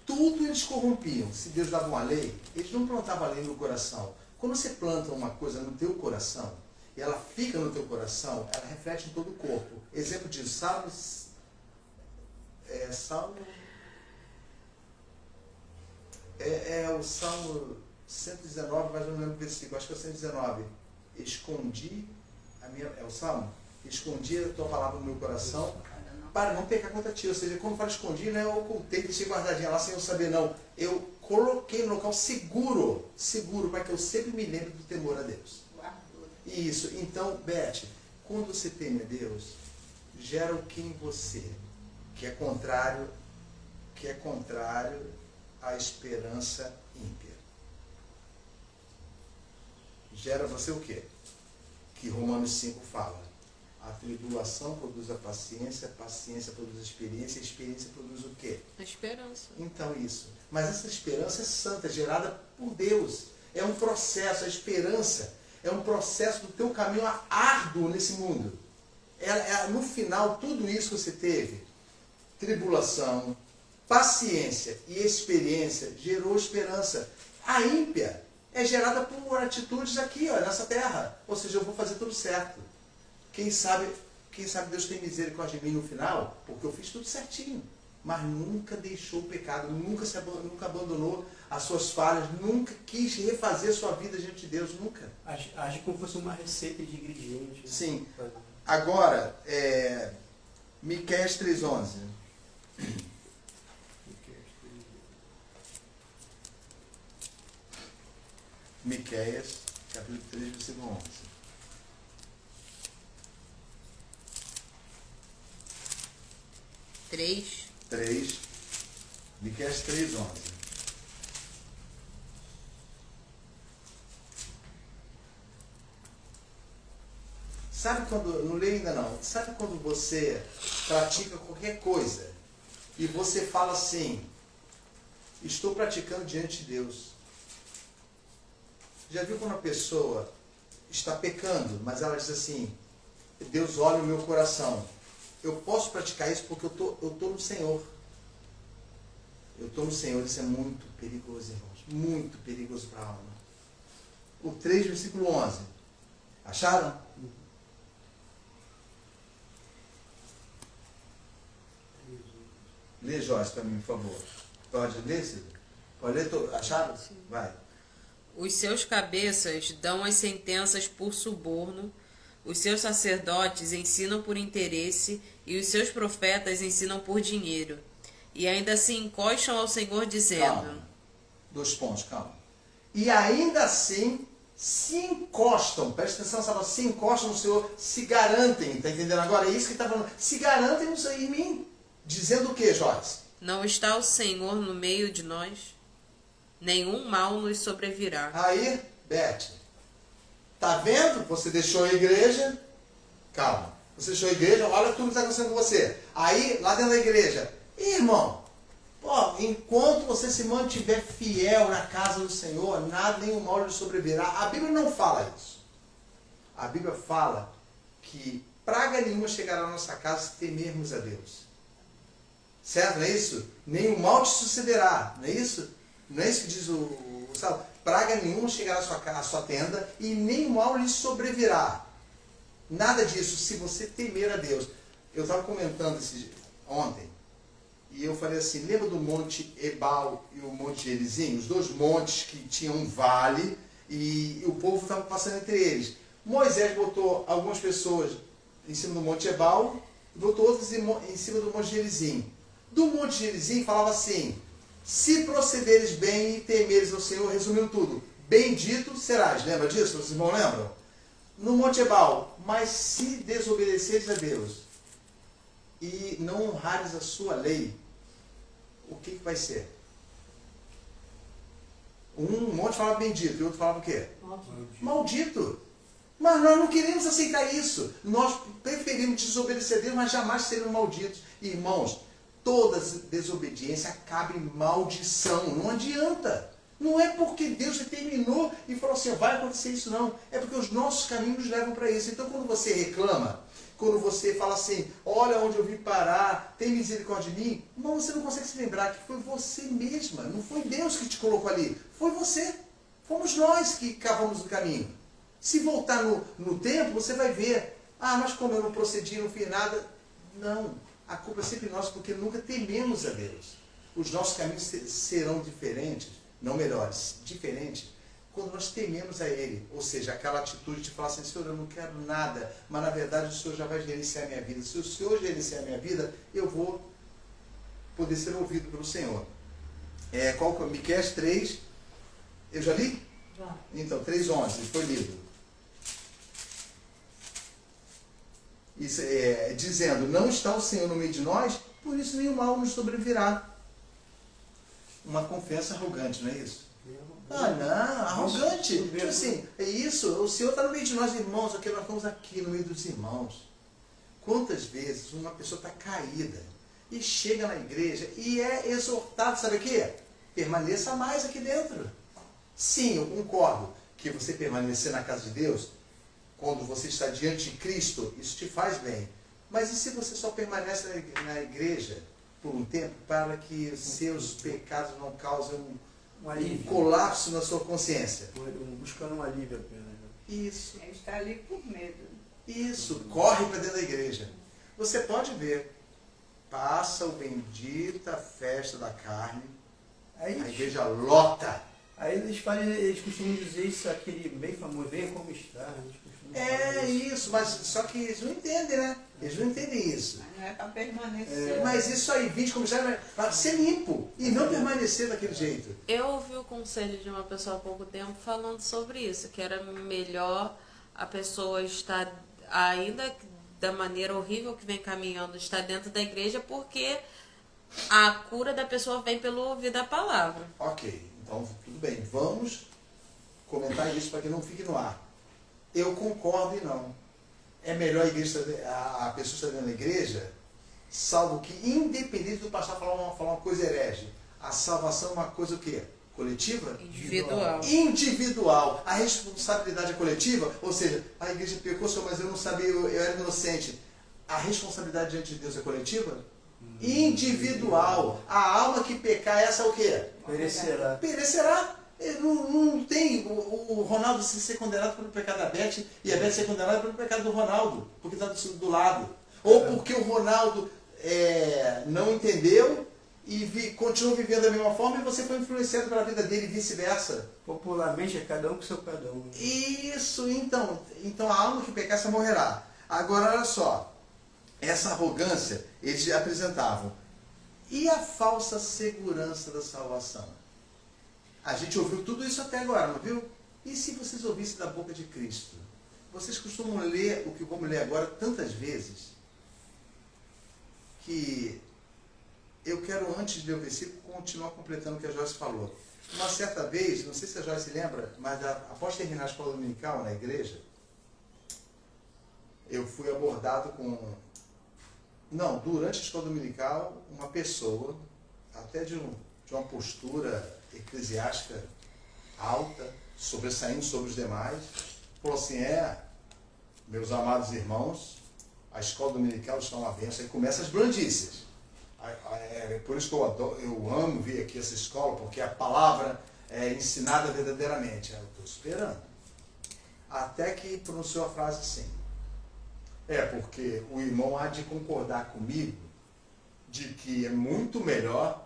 tudo eles corrompiam. Se Deus dava uma lei, eles não plantavam a lei no coração. Quando você planta uma coisa no teu coração, e ela fica no teu coração, ela reflete em todo o corpo. Exemplo disso, Salmo o Salmo 119, mas não lembro o versículo, acho que é o 119. Escondi a minha... É o Salmo? Escondi a tua palavra no meu coração para não pecar contra ti. Ou seja, quando fala escondi, não é eu ocultei, deixei guardadinha lá sem eu saber, não. Eu coloquei no local seguro, para que eu sempre me lembre do temor a Deus. Isso. Então, Beth, quando você teme a Deus, gera o que em você? Que é contrário à esperança ímpia. Gera você o quê? Que Romanos 5 fala. A tribulação produz a paciência produz a experiência produz o quê? A esperança. Então isso. Mas essa esperança é santa, gerada por Deus. É um processo, a esperança é um processo do teu caminho árduo nesse mundo. No final, tudo isso que você teve, tribulação, paciência e experiência gerou esperança. A ímpia é gerada por atitudes aqui, ó, nessa terra. Ou seja, eu vou fazer tudo certo. Quem sabe Deus tem misericórdia de mim no final, porque eu fiz tudo certinho. Mas nunca deixou o pecado, nunca abandonou as suas falhas, nunca quis refazer sua vida diante de Deus, nunca. Age como se fosse uma receita de ingredientes. Sim. Agora, Miqueias 3:11. Miqueias, capítulo 3, versículo 11. Três. Miqueias 3:11. Sabe quando, não leio ainda não, sabe quando você pratica qualquer coisa e você fala assim, estou praticando diante de Deus. Já viu quando a pessoa está pecando, mas ela diz assim, Deus olha o meu coração. Eu posso praticar isso porque eu tô no Senhor. Eu estou no Senhor, isso é muito perigoso, irmãos. Muito perigoso para a alma. O 3, versículo 11. Acharam? Lê, Jorge, para mim, por favor. Pode ler, Cida? Pode ler? Acharam? Vai. Os seus cabeças dão as sentenças por suborno, os seus sacerdotes ensinam por interesse e os seus profetas ensinam por dinheiro. E ainda se encostam ao Senhor dizendo... Calma. 2 pontos, calma. E ainda assim se encostam, presta atenção, sabe? Se encostam no Senhor, se garantem, tá entendendo agora? É isso que está falando. Se garantem em mim. Dizendo o que, Joyce? Não está o Senhor no meio de nós? Nenhum mal nos sobrevirá. Aí, Beth, tá vendo? Você deixou a igreja. Calma. Você deixou a igreja, olha tudo que está acontecendo com você. Aí, lá dentro da igreja, irmão, pô, enquanto você se mantiver fiel na casa do Senhor, nada, nenhum mal lhe sobrevirá. A Bíblia não fala isso. A Bíblia fala que praga nenhuma chegará à nossa casa se temermos a Deus. Certo? Não é isso? Nenhum mal te sucederá. Não é isso? Não é isso que diz o Salmo? Praga nenhuma chegará à sua tenda e nenhum mal lhe sobrevirá. Nada disso, se você temer a Deus. Eu estava comentando ontem, e eu falei assim, lembra do Monte Ebal e o Monte Gerizim? Os 2 montes que tinham um vale e o povo estava passando entre eles. Moisés botou algumas pessoas em cima do Monte Ebal e botou outras em cima do Monte Gerizim. Do Monte Gerizim falava assim, se procederes bem e temeres ao Senhor, resumindo tudo, bendito serás. Lembra disso? Os irmãos lembram? No Monte Ebal, mas se desobedeceres a Deus e não honrares a sua lei, o que vai ser? Um monte falava bendito e o outro falava o quê? Maldito. Mas nós não queremos aceitar isso. Nós preferimos desobedecer a Deus, mas jamais sermos malditos. Irmãos, toda desobediência acaba em maldição. Não adianta. Não é porque Deus determinou e falou assim, vai acontecer isso, não. É porque os nossos caminhos nos levam para isso. Então, quando você reclama, quando você fala assim, olha onde eu vim parar, tem misericórdia de mim, irmão, você não consegue se lembrar que foi você mesma. Não foi Deus que te colocou ali. Foi você. Fomos nós que cavamos o caminho. Se voltar no tempo, você vai ver. Ah, mas como eu não procedi, não fiz nada. Não. A culpa é sempre nossa, porque nunca tememos a Deus. Os nossos caminhos serão diferentes, não melhores, diferentes, quando nós tememos a Ele. Ou seja, aquela atitude de falar assim, Senhor, eu não quero nada, mas na verdade o Senhor já vai gerenciar a minha vida. Se o Senhor gerenciar a minha vida, eu vou poder ser ouvido pelo Senhor. Qual que é? Miqueias 3, eu já li? Já. Então, 3:11, foi lido. Isso, dizendo, não está o Senhor no meio de nós, por isso nenhum mal nos sobrevirá. Uma confiança arrogante, não é isso? Ah, não, arrogante. Tipo assim, é isso, o Senhor está no meio de nós, irmãos, nós estamos aqui no meio dos irmãos. Quantas vezes uma pessoa está caída e chega na igreja e é exortado, sabe o quê? Permaneça mais aqui dentro. Sim, eu concordo que você permanecer na casa de Deus, quando você está diante de Cristo, isso te faz bem. Mas e se você só permanece na igreja por um tempo para que seus pecados não causem Um um alívio. colapso na sua consciência. Buscando um alívio apenas. Isso, Ele está ali por medo. isso. Corre para dentro da igreja. Você pode ver. Passa o bendita festa da carne. Aí, A igreja lota. aí eles costumam dizer isso, aquele bem famoso, venha como está. Eles costumam falar É isso, mas só que eles não entendem, né? Eles não entendem isso. Mas não é para permanecer. Mas isso aí, 20 como está, para ser limpo e não permanecer daquele jeito. Eu ouvi o conselho de uma pessoa há pouco tempo falando sobre isso, que era melhor a pessoa estar, ainda da maneira horrível que vem caminhando, estar dentro da igreja, porque a cura da pessoa vem pelo ouvir da palavra. Ok, então tudo bem. Vamos comentar isso para que não fique no ar. Eu concordo e não. É melhor a pessoa estar dentro da igreja, salvo que, independente do pastor falar uma coisa herege, a salvação é uma coisa o quê? Coletiva? Individual. Individual. A responsabilidade é coletiva, ou seja, a igreja pecou, Senhor, mas eu não sabia, eu era inocente. A responsabilidade diante de Deus é coletiva? Individual. A alma que pecar, essa é o quê? Perecerá. Perecerá. Não tem o Ronaldo ser condenado pelo pecado da Beth e a Beth ser condenada pelo pecado do Ronaldo, porque está do lado. Ou porque o Ronaldo não entendeu e continuou vivendo da mesma forma e você foi influenciado pela vida dele e vice-versa. Popularmente é cada um com seu cada um. Isso, então a alma que pecar, essa morrerá. Agora, olha só, essa arrogância eles apresentavam. E a falsa segurança da salvação? A gente ouviu tudo isso até agora, não viu? E se vocês ouvissem da boca de Cristo? Vocês costumam ler o que vamos ler agora tantas vezes, que eu quero, antes de ler o versículo, continuar completando o que a Joyce falou. Uma certa vez, não sei se a Joyce lembra, mas após terminar a escola dominical na igreja, eu fui abordado durante a escola dominical, uma pessoa, até de uma postura eclesiástica alta, sobressaindo sobre os demais, falou assim, meus amados irmãos, a escola dominical está uma bênção, aí começa as blandícias. É por isso que eu amo vir aqui essa escola, porque a palavra é ensinada verdadeiramente. Eu estou esperando. Até que pronunciou a frase assim, porque o irmão há de concordar comigo de que é muito melhor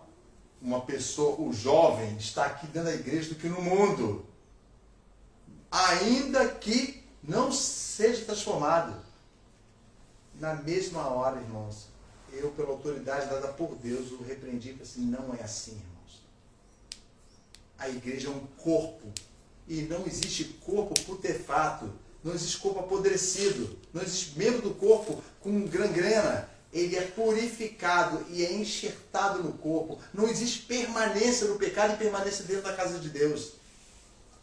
uma pessoa, o jovem, estar aqui dentro da igreja do que no mundo. Ainda que não seja transformado. Na mesma hora, irmãos, eu, pela autoridade dada por Deus, o repreendi e falei assim, não é assim, irmãos. A igreja é um corpo. E não existe corpo putefato. Não existe corpo apodrecido. Não existe membro do corpo com gangrena. Ele é purificado e é enxertado no corpo. Não existe permanência no pecado e permanência dentro da casa de Deus.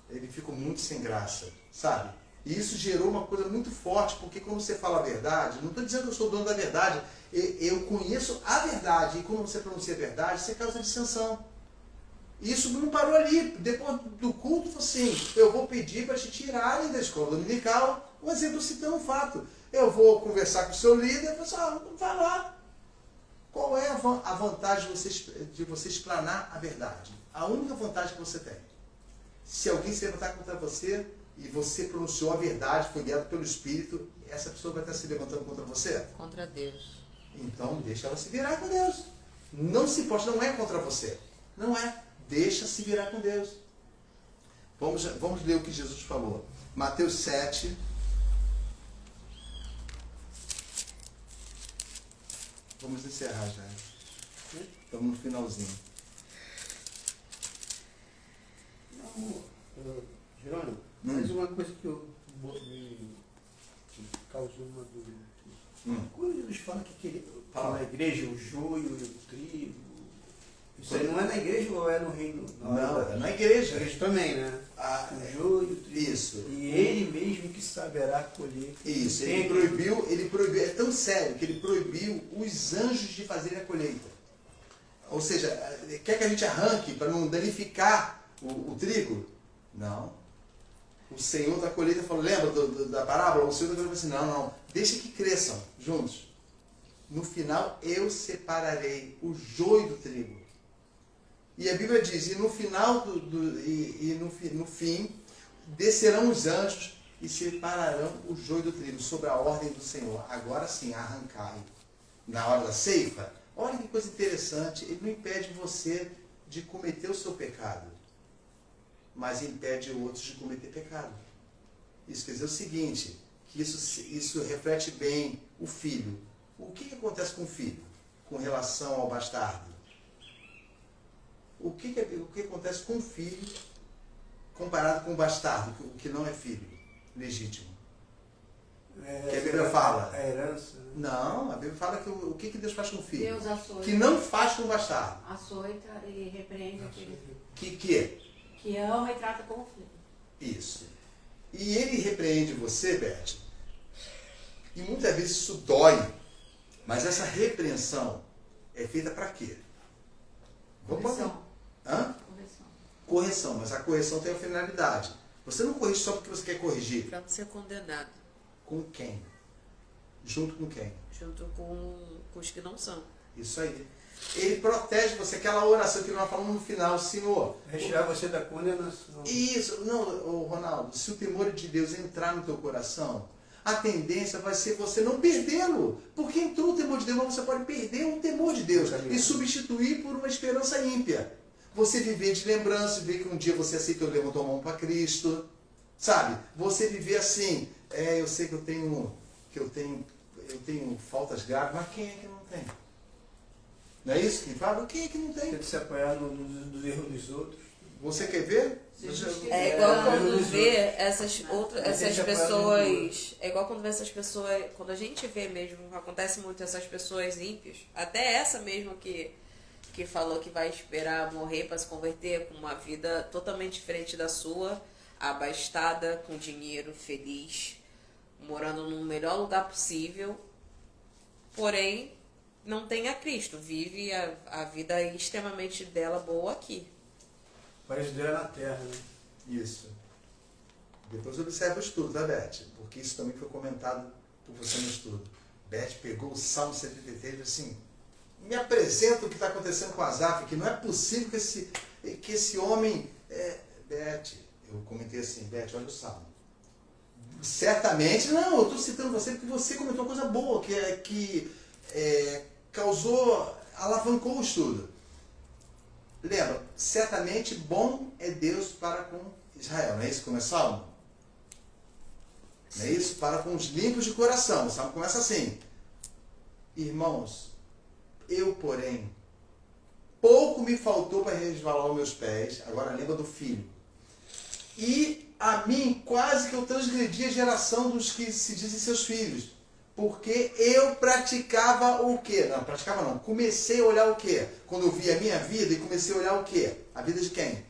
Ele ficou muito sem graça, sabe? E isso gerou uma coisa muito forte, porque quando você fala a verdade, não estou dizendo que eu sou dono da verdade, eu conheço a verdade, e quando você pronuncia a verdade, você causa dissensão. E isso não parou ali. Depois do culto, falou assim, eu vou pedir para te tirarem da escola dominical, um exemplo citando um fato. Eu vou conversar com o seu líder, e falar assim, vai lá. Qual é a vantagem de você explanar a verdade? A única vantagem que você tem. Se alguém se levantar contra você, e você pronunciou a verdade, foi guiado pelo Espírito, essa pessoa vai estar se levantando contra você? Contra Deus. Então, deixa ela se virar com Deus. Não se importa, não é contra você. Não é. Deixa se virar com Deus. Vamos ler o que Jesus falou. Mateus 7. Vamos encerrar já. Estamos no finalzinho. Jerônimo, mas uma coisa que me causou uma dúvida. Quando Jesus fala que na igreja o joio e o trigo, isso aí não é na igreja ou é no reino? Não, é na igreja. Na igreja também, né? O joio e o trigo. Isso. E ele mesmo que saberá colher. Isso, ele proibiu, é tão sério que ele proibiu os anjos de fazerem a colheita. Ou seja, quer que a gente arranque para não danificar o trigo? Não. O Senhor da colheita falou, lembra da parábola? O Senhor da colheita falou assim, não, deixa que cresçam juntos. no final eu separarei o joio do trigo. E a Bíblia diz, e no final no fim, descerão os anjos e separarão o joio do trigo, sob a ordem do Senhor. Agora sim, arrancai. Na hora da ceifa, olha que coisa interessante, ele não impede você de cometer o seu pecado, mas impede outros de cometer pecado. Isso quer dizer o seguinte, que isso reflete bem o filho. O que acontece com o filho com relação ao bastardo? O que acontece com o filho comparado com o bastardo, que não é filho legítimo? Que a Bíblia fala. A herança. Né? Não, a Bíblia fala que o que Deus faz com o filho? Deus açoita. Que não faz com o bastardo. Açoita e repreende aquele Que ama e trata como filho. Isso. E ele repreende você, Beth, e muitas vezes isso dói, mas essa repreensão é feita para quê? Correção. Hã? Correção, mas a correção tem uma finalidade. Você não corrige só porque você quer corrigir. Para não ser condenado. Com quem? Junto com quem? Junto com os que não são. Isso aí. Ele protege você, aquela oração que nós falamos no final, Senhor. Retirar você da condenação. Isso, não, Ronaldo, se o temor de Deus entrar no teu coração, a tendência vai ser você não perdê-lo. Porque entrou o temor de Deus, mas você pode perder o temor de Deus e substituir por uma esperança ímpia. Você viver de lembrança, ver que um dia você aceitou e levantou a mão para Cristo. Sabe? Você viver assim, eu sei que eu tenho faltas graves, mas quem é que não tem? Não é isso que fala? Quem é que não tem? Tem que se apoiar no erro dos outros. Você quer ver? É igual quando vê essas pessoas. É igual quando vê essas pessoas. Quando a gente vê mesmo, acontece muito essas pessoas ímpias. Até essa mesmo que falou que vai esperar morrer para se converter, com uma vida totalmente diferente da sua, abastada, com dinheiro, feliz, morando no melhor lugar possível, porém não tem a Cristo, vive a vida extremamente dela boa aqui. Parece dela na terra, né? Isso. Depois observa o estudo, tá, Beth? Porque isso também foi comentado por você no estudo. Beth pegou o Salmo 73 e disse assim, me apresenta o que está acontecendo com Asaf, que não é possível que esse homem... Beth, eu comentei assim, Beth, olha o Salmo. Certamente, não, eu estou citando você porque você comentou uma coisa boa, que alavancou o estudo. Lembra, certamente bom é Deus para com Israel, não é isso que começa o Salmo? Não é isso? Para com os limpos de coração. O Salmo começa assim. Irmãos, eu, porém, pouco me faltou para resvalar os meus pés. Agora lembra do filho. E a mim quase que eu transgredi a geração dos que se dizem seus filhos. Porque eu praticava o quê? Não, praticava não. Comecei a olhar o quê? Quando eu vi a minha vida e comecei a olhar o quê? A vida de quem?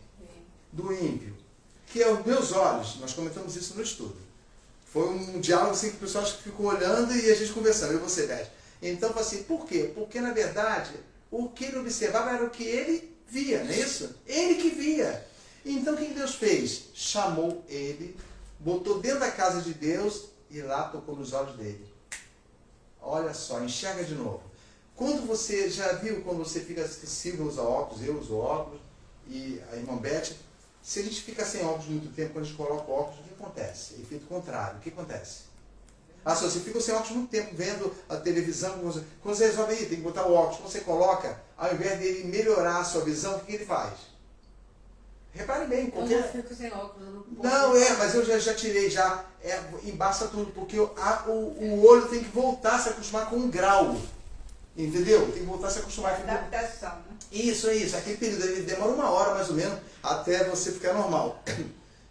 Do ímpio. Que é os meus olhos. Nós comentamos isso no estudo. Foi um diálogo assim que o pessoal ficou olhando e a gente conversando. Eu e você, Beth. Então, assim, por quê? Porque, na verdade, o que ele observava era o que ele via, não é isso? Ele que via. Então, o que Deus fez? Chamou ele, botou dentro da casa de Deus e lá tocou nos olhos dele. Olha só, enxerga de novo. Quando você, já viu quando você fica, Silvia usa óculos, eu uso óculos, e a irmã Beth, se a gente fica sem óculos muito tempo, quando a gente coloca óculos, o que acontece? Efeito contrário, o que acontece? Se você fica sem óculos muito tempo, vendo a televisão, quando você resolve aí, tem que botar o óculos, quando você coloca, ao invés dele melhorar a sua visão, o que ele faz? Repare bem, Eu não fico sem óculos. Não, mas eu já tirei, embaça tudo, porque o olho tem que voltar a se acostumar com um grau. Entendeu? Tem que voltar a se acostumar com Adaptação, né? Isso. Aquele período ele demora 1 hora mais ou menos até você ficar normal.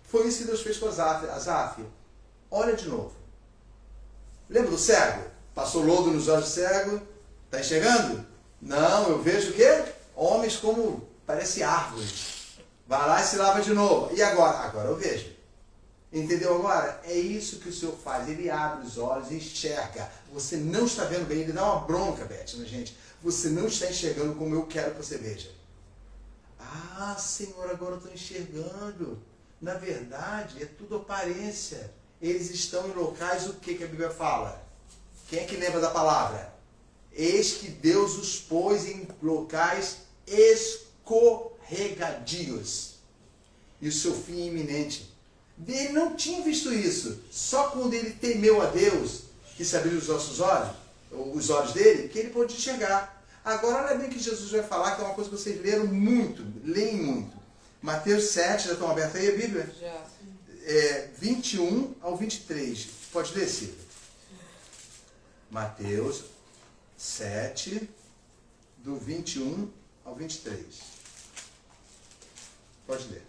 Foi isso que Deus fez com Asaf. Olha de novo. Lembra do cego? Passou lodo nos olhos do cego. Está enxergando? Não, eu vejo o quê? Homens como parece árvores. Vai lá e se lava de novo. E agora? Agora eu vejo. Entendeu agora? É isso que o Senhor faz. Ele abre os olhos, enxerga. Você não está vendo bem. Ele dá uma bronca, Beth, na gente. Você não está enxergando como eu quero que você veja. Ah, Senhor, agora eu estou enxergando. Na verdade, é tudo aparência. Eles estão em locais, o que a Bíblia fala? Quem é que lembra da palavra? eis que Deus os pôs em locais escorregadios, e o seu fim é iminente. Ele não tinha visto isso. Só quando ele temeu a Deus, que se abriu os olhos dele, que ele pôde enxergar. Agora, olha bem que Jesus vai falar, que é uma coisa que vocês leram muito, leem muito. Mateus 7, já estão abertos aí a Bíblia? Já. 21 ao 23. Pode ler, Silvia? Mateus 7, do 21 ao 23. Pode ler.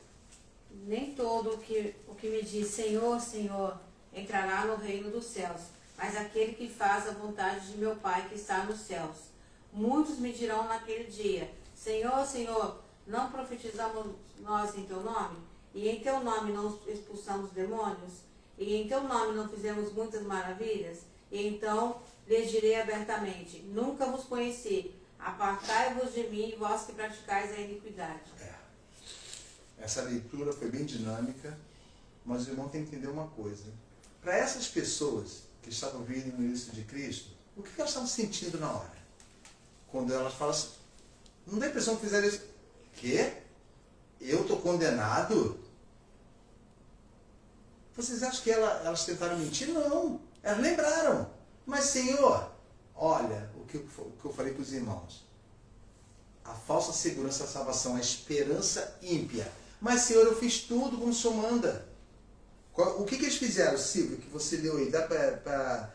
Nem todo o que me diz Senhor, Senhor, entrará no reino dos céus, mas aquele que faz a vontade de meu Pai que está nos céus. Muitos me dirão naquele dia, Senhor, Senhor, não profetizamos nós em teu nome? E em teu nome não expulsamos demônios? E em teu nome não fizemos muitas maravilhas? E então lhes direi abertamente, nunca vos conheci, apartai-vos de mim, vós que praticais a iniquidade. Essa leitura foi bem dinâmica, mas o irmão tem que entender uma coisa. Para essas pessoas que estavam vindo no início de Cristo, o que elas estavam sentindo na hora? Quando elas falam assim, não dá a impressão que fizeram isso. Quê? Eu estou condenado? Vocês acham que elas tentaram mentir? Não. Elas lembraram. Mas, Senhor, olha o que eu falei para os irmãos. A falsa segurança da salvação, a esperança ímpia. Mas, Senhor, eu fiz tudo como o Senhor manda. O que eles fizeram, Silvio, que você leu aí? Dá para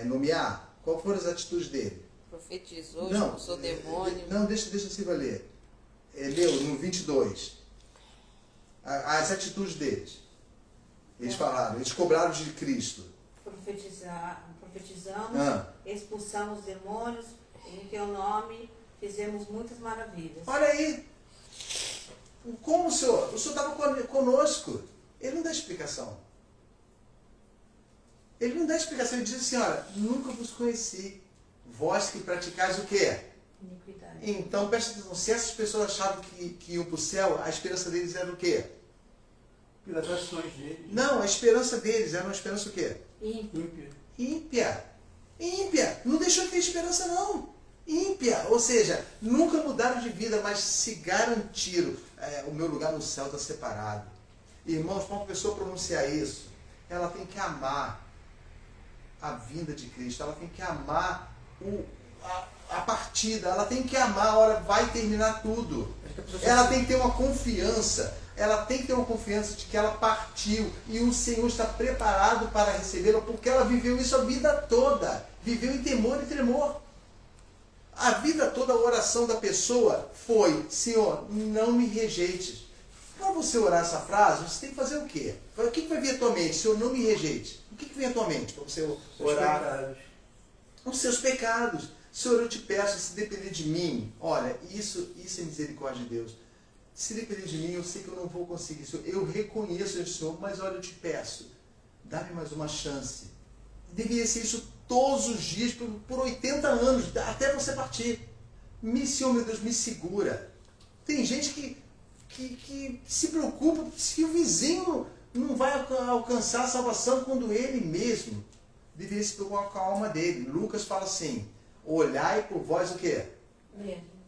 nomear? Qual foram as atitudes dele? Profetizou, expulsou demônio. Não, deixa a Silvia ler. Leu no 22. As atitudes deles. Eles falaram, eles cobraram de Cristo. Profetizamos, expulsamos demônios, em teu nome fizemos muitas maravilhas. Olha aí. Como o Senhor estava conosco. Ele não dá explicação. Ele não dá explicação. Ele diz assim, olha, nunca vos conheci. Vós que praticais o quê? Iniquidade. Então, presta atenção. Se essas pessoas achavam que iam para o céu, a esperança deles era o quê? Pelas ações dele. Não, a esperança deles era uma esperança o quê? Ímpia. Ímpia. Não deixou de ter esperança, não. Ímpia. Ou seja, nunca mudaram de vida, mas se garantiram. O meu lugar no céu está separado. Irmãos, para uma pessoa pronunciar isso, ela tem que amar a vinda de Cristo. Ela tem que amar a partida. Ela tem que amar a hora vai terminar tudo. Ela tem que ter uma confiança. Ela tem que ter uma confiança de que ela partiu e o Senhor está preparado para recebê-la, porque ela viveu isso a vida toda. Viveu em temor e tremor. A vida toda a oração da pessoa foi, Senhor, não me rejeites. Para você orar essa frase, você tem que fazer o quê? O que vai vir à tua mente? Senhor, não me rejeite. O que vem à tua mente para você orar? Os seus pecados. Senhor, eu te peço, se depender de mim, olha, isso é misericórdia de Deus. Se depender de mim, eu sei que eu não vou conseguir isso. Eu reconheço isso, Senhor, mas olha, eu te peço, dá-me mais uma chance. Deveria ser isso todos os dias, por 80 anos, até você partir. Senhor, meu Deus, me segura. Tem gente que se preocupa se o vizinho não vai alcançar a salvação quando ele mesmo deveria se preocupar com a alma dele. Lucas fala assim, olhai por vós o quê?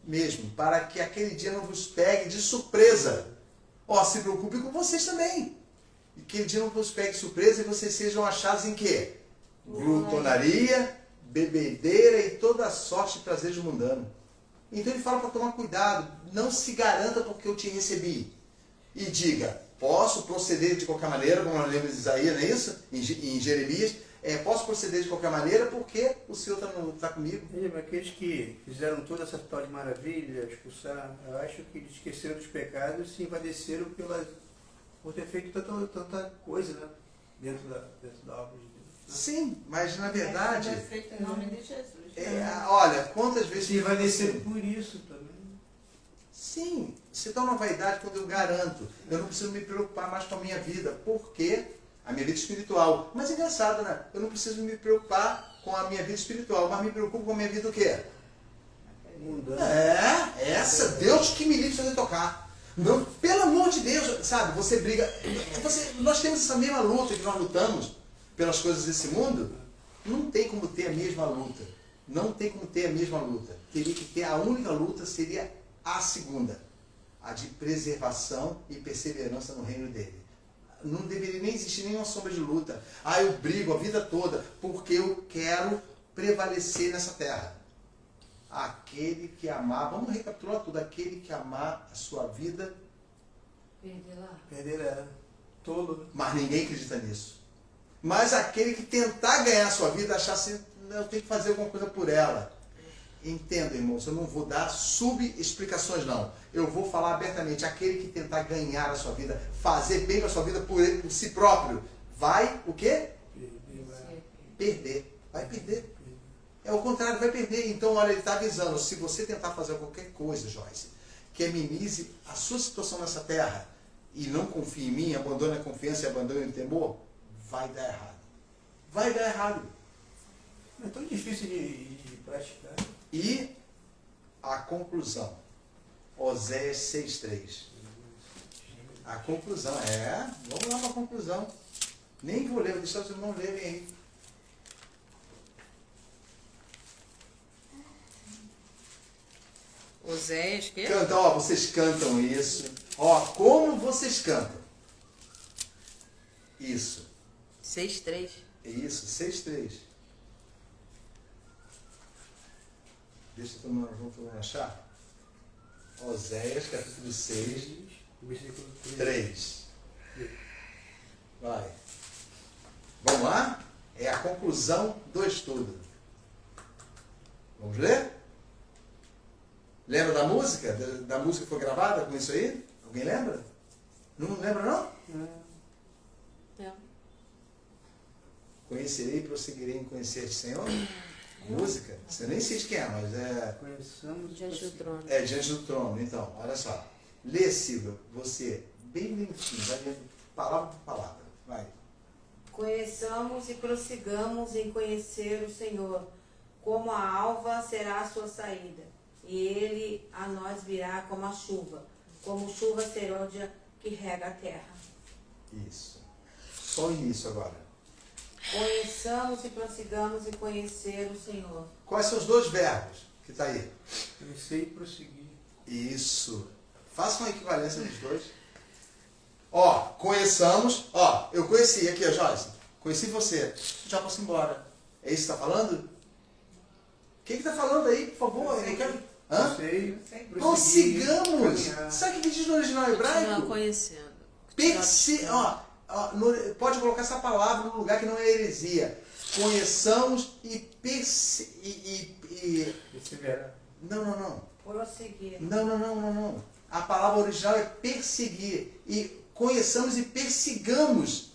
Mesmo, para que aquele dia não vos pegue de surpresa. Se preocupe com vocês também. E que aquele dia não vos pegue de surpresa e vocês sejam achados em quê? Glutonaria, bebedeira e toda sorte de prazeres mundanos. Então ele fala para tomar cuidado. Não se garanta porque eu te recebi. E diga, posso proceder de qualquer maneira, como nós lemos em Isaías, não é isso? Em Jeremias. Posso proceder de qualquer maneira porque o Senhor está comigo. Aqueles que fizeram toda essa tal de maravilha, expulsar, eu acho que eles esqueceram dos pecados e se envadeceram por ter feito tanta coisa, né? dentro da obra de Deus. Né? Sim, mas na verdade... É feito em nome de Jesus. Olha, quantas vezes... Se envadeceram por isso também. Sim, você está numa vaidade quando eu garanto. Eu não preciso me preocupar mais com a minha vida. Por quê? A minha vida espiritual. Mas é engraçado, né? Eu não preciso me preocupar com a minha vida espiritual, mas me preocupo com a minha vida o quê? Mundana. Deus que me livre de fazer tocar. Não, pelo amor de Deus, sabe? Você briga. Nós temos essa mesma luta que nós lutamos pelas coisas desse mundo. Não tem como ter a mesma luta. não tem como ter a mesma luta. Teria que ter, a única luta seria a segunda, a de preservação e perseverança no reino dele. Não deveria nem existir nenhuma sombra de luta. Eu brigo a vida toda porque eu quero prevalecer nessa terra. Aquele que amar, vamos recapitular tudo, aquele que amar a sua vida, Perderá. Tolo. mas ninguém acredita nisso. Mas aquele que tentar ganhar a sua vida, achar assim, eu tenho que fazer alguma coisa por ela. Entenda, irmãos, eu não vou dar sub-explicações, não. Eu vou falar abertamente, aquele que tentar ganhar a sua vida, fazer bem a sua vida por si próprio, vai o quê? Perder. Vai perder. É o contrário, vai perder. Então, olha, ele está avisando, se você tentar fazer qualquer coisa, Joyce, que amenize a sua situação nessa terra e não confie em mim, abandone a confiança e abandone o temor, vai dar errado. Vai dar errado. Não é tão difícil de praticar. E a conclusão, Oséias 6,3. A conclusão vamos lá para a conclusão. Nem vou ler, vou deixar os irmãos lerem aí. Oséias, que? Cantam, vocês cantam isso. Como vocês cantam? Isso. 6:3. Isso, 6,3. Deixa todo mundo achar. Oséias, capítulo 6, Versículo 3. Vai. Vamos lá? É a conclusão do estudo. Vamos ler? Lembra da música? Da música que foi gravada com isso aí? Alguém lembra? Não lembra, não? É. Conhecerei e prosseguirei em conhecer-te, Senhor. Música? Você nem sei de quem é, mas é... Conheçamos Diante do trono. É diante do trono. Então, olha só. Lê, Silvia, você, bem lentinho, vai lendo palavra por palavra. Vai. Conheçamos e prossigamos em conhecer o Senhor. Como a alva será a sua saída, e ele a nós virá como a chuva, como chuva serôdia que rega a terra. Isso. Só o início agora. Conheçamos e prossigamos em conhecer o Senhor. Quais são os dois verbos que está aí? Conhecer e prosseguir. Isso. Faça uma equivalência dos dois. Conheçamos. Eu conheci aqui, Joyce. Conheci você. Já posso ir embora. É isso que está falando? O que está falando aí, por favor? Eu quero... Hã? Prossigamos. Sabe o que diz no original hebraico? Continua conhecendo. Pode colocar essa palavra no lugar que não é heresia. Conheçamos e Perseverar. Não. Prosseguir. Não. A palavra original é perseguir. E conheçamos e persigamos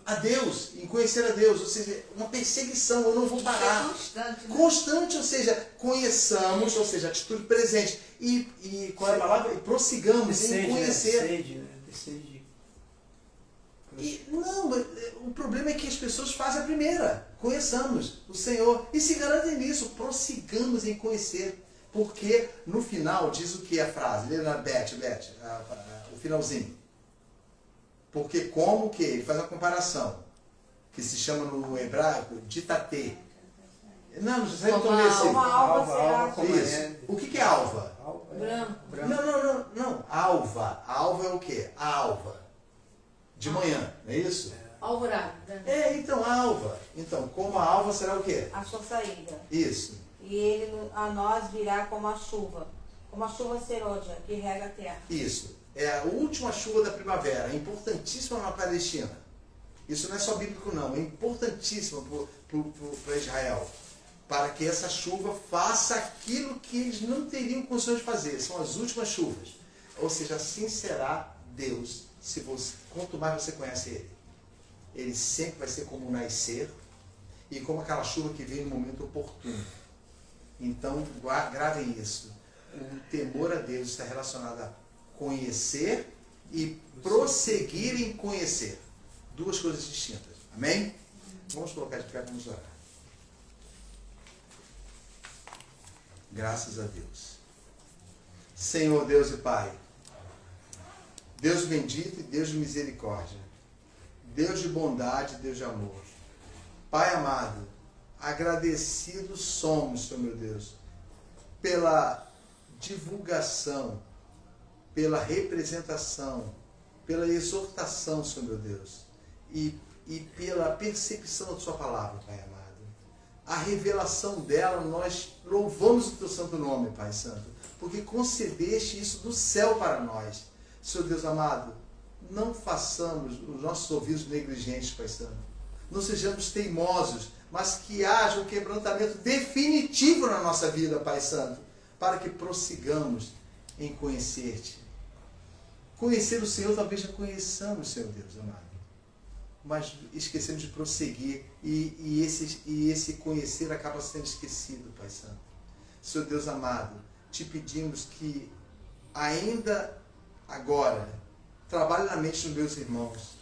a Deus, em conhecer a Deus. Ou seja, uma perseguição, eu não vou parar. É constante, né? Constante, ou seja, conheçamos, ou seja, atitude presente. E qual é a palavra? E prossigamos em conhecer. Decide. O problema é que as pessoas fazem a primeira. Conheçamos o Senhor e se garantem nisso. Prossigamos em conhecer. Porque no final diz o que a frase? Lê na Beth, o finalzinho. Porque como que? Ele faz uma comparação. Que se chama no hebraico ditatê. Não sei como é esse. Como a alva será. Isso. O que é alva? Branco. Não. Alva. Alva é o quê? A alva. De manhã, não é isso? Alvorada. Então, alva. Então, como a alva será o quê? A sua saída. Isso. E ele a nós virá como a chuva serôdia que rega a terra. Isso. É a última chuva da primavera. É importantíssima na Palestina. Isso não é só bíblico, não. É importantíssimo para Israel. Para que essa chuva faça aquilo que eles não teriam condições de fazer. São as últimas chuvas. Ou seja, assim será Deus. Quanto mais você conhece Ele. Ele sempre vai ser como um nascer e como aquela chuva que vem no momento oportuno. Então, gravem isso. O temor a Deus está relacionado a conhecer e prosseguir em conhecer. Duas coisas distintas. Amém? Vamos colocar de pé para nos orar. Graças a Deus. Senhor Deus e Pai, Deus bendito e Deus de misericórdia, Deus de bondade, Deus de amor. Pai amado, agradecidos somos, Senhor meu Deus, pela divulgação, pela representação, pela exortação, Senhor meu Deus, e pela percepção da Sua palavra, Pai amado. A revelação dela, nós louvamos o Teu santo nome, Pai Santo, porque concedeste isso do céu para nós. Senhor Deus amado, não façamos os nossos ouvidos negligentes, Pai Santo. Não sejamos teimosos, mas que haja um quebrantamento definitivo na nossa vida, Pai Santo, para que prossigamos em conhecer-te. Conhecer o Senhor, talvez já conheçamos, Senhor Deus amado, mas esquecemos de prosseguir e esse conhecer acaba sendo esquecido, Pai Santo. Senhor Deus amado, te pedimos que ainda agora trabalhe na mente dos meus irmãos,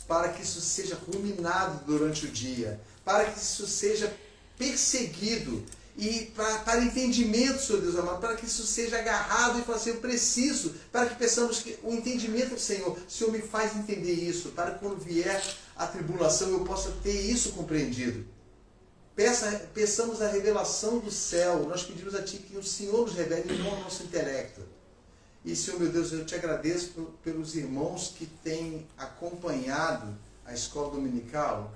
para que isso seja ruminado durante o dia, para que isso seja perseguido e para entendimento, Senhor Deus amado, para que isso seja agarrado e falar assim, eu preciso, para que peçamos que o entendimento do Senhor, o Senhor me faz entender isso, para que quando vier a tribulação eu possa ter isso compreendido. Peçamos a revelação do céu, nós pedimos a Ti que o Senhor nos revele e não ao nosso intelecto. E, Senhor meu Deus, eu te agradeço pelos irmãos que têm acompanhado a escola dominical,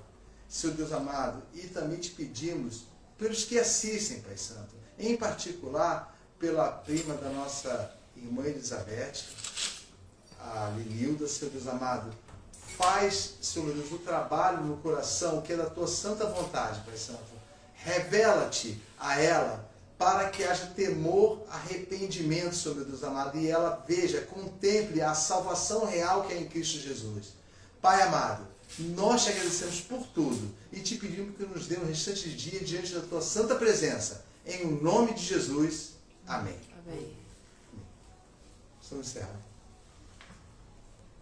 Senhor Deus amado, e também te pedimos pelos que assistem, Pai Santo, em particular pela prima da nossa irmã Elizabeth, a Lililda, Senhor Deus amado, faz, Senhor meu Deus, o trabalho no coração que é da Tua santa vontade, Pai Santo. Revela-te a ela, para que haja temor, arrependimento, Senhor meu Deus amado, e ela veja, contemple a salvação real que é em Cristo Jesus. Pai amado, nós te agradecemos por tudo e te pedimos que nos dê um restante dia diante da Tua santa presença. Em o nome de Jesus. Amém. Amém. Estamos encerrados.